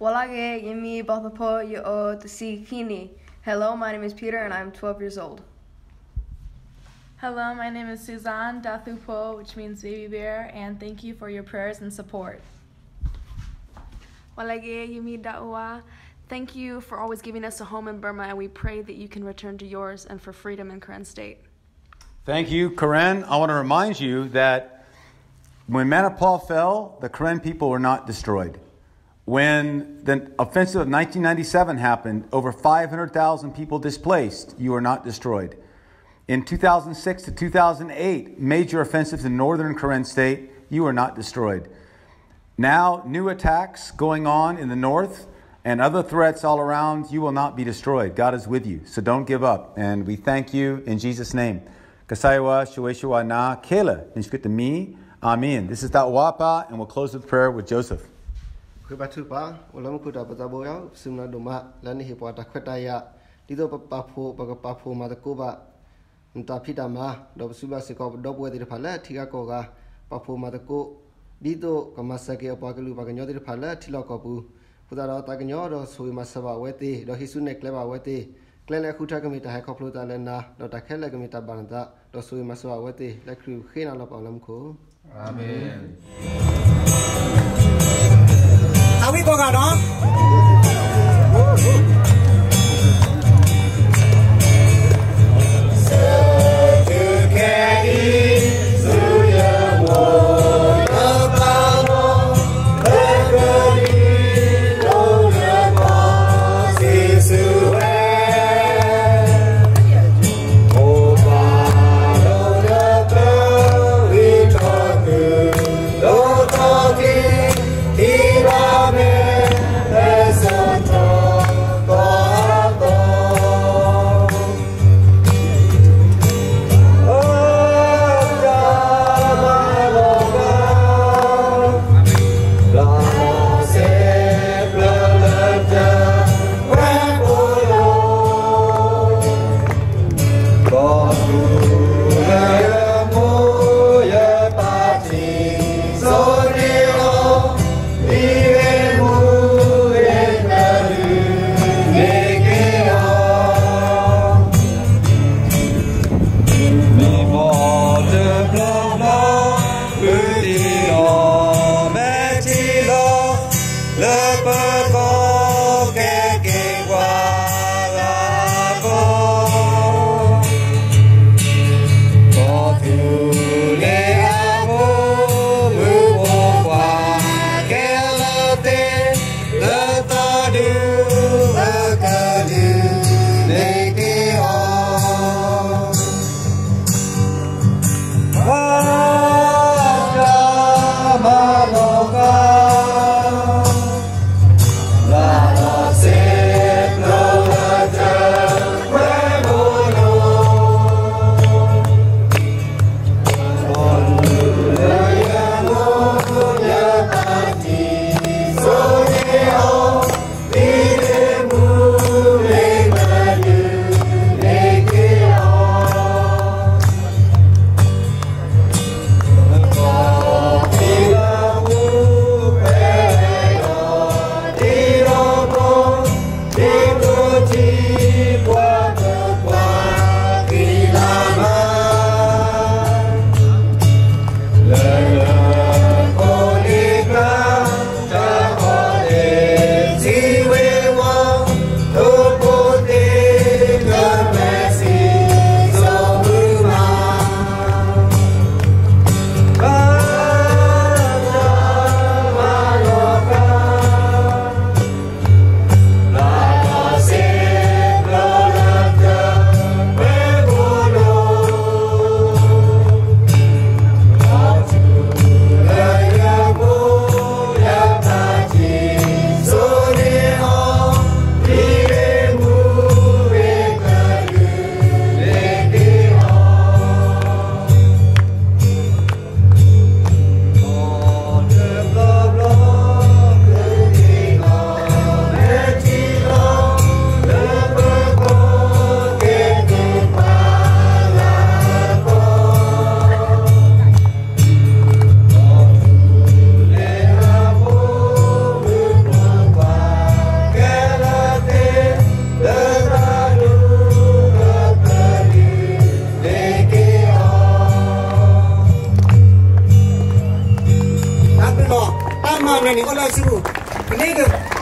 Walage yimi bathapo yo tsikini. Hello, my name is Peter and I'm 12 years old. Hello, my name is Suzanne Dathupo, which means baby bear, and thank you for your prayers and support. Walage yimi da'ua. Thank you for always giving us a home in Burma, and we pray that you can return to yours and for freedom in Karen State. Thank you, Karen. I want to remind you that when Manipal fell, the Karen people were not destroyed. When the offensive of 1997 happened, over 500,000 people displaced, you were not destroyed. In 2006 to 2008, major offensives in northern Karen State, you were not destroyed. Now, new attacks going on in the north, and other threats all around, you will not be destroyed. God is with you, so don't give up. And we thank you in Jesus' name. Kasaiwa, Shueshua Na, Kela, Nishkutami, Amen. This is Da'wapa, and we'll close with prayer with Joseph. Pudara taganyo sui masaba weti do hisune kleba weti klele khuta kamita ha khopluta lena do takhela kamita banada do sui masaba weti la kru khina la palam ko amen awi ko ga no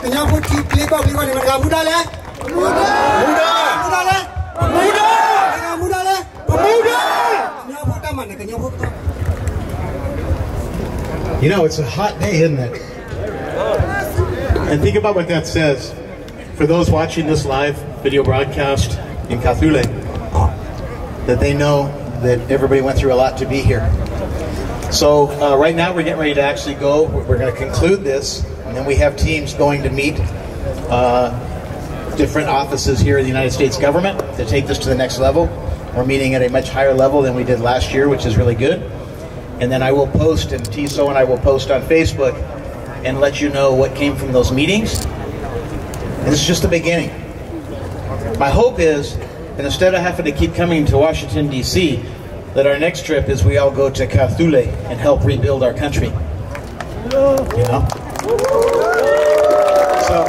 Kenya put click out ni mana muda le? Muda le? Muda le? Kenya put mana? Kenya put. You know, it's a hot day, isn't it? And think about what that says. For those watching this live video broadcast in Kathule, that they know that everybody went through a lot to be here. So right now we're getting ready to actually go. We're going to conclude this, and then we have teams going to meet different offices here in the United States government to take this to the next level. We're meeting at a much higher level than we did last year, which is really good. And then I will post, and Tiso and I will post on Facebook and let you know what came from those meetings. And this is just the beginning. My hope is that instead of having to keep coming to Washington, D.C., that our next trip is we all go to Kathule and help rebuild our country. You know? So,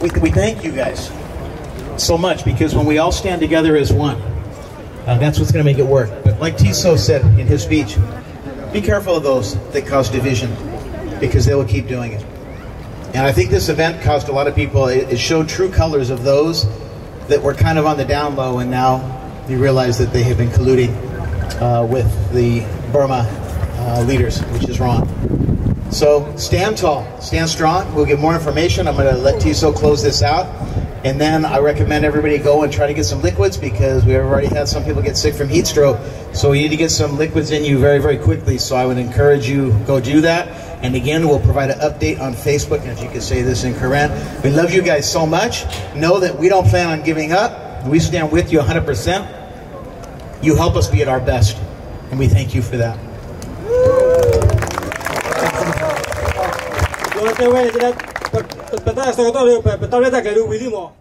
we thank you guys so much, because when we all stand together as one, that's what's going to make it work. But like Tiso said in his speech, be careful of those that cause division, because they will keep doing it. And I think this event caused a lot of people, it showed true colors of those that were kind of on the down low, and now you realize that they have been colluding with the Burma leaders, which is wrong. So stand tall, stand strong. We'll get more information. I'm going to let Tiso close this out. And then I recommend everybody go and try to get some liquids, because we have already had some people get sick from heat stroke. So we need to get some liquids in you very, very quickly. So I would encourage you, go do that. And again, we'll provide an update on Facebook, and if you could say this in Karen. We love you guys so much. Know that we don't plan on giving up. We stand with you 100%. You help us be at our best, and we thank you for that. Yo te voy a decir, pero está sobre todo, pero está ahorita que lo vivimos.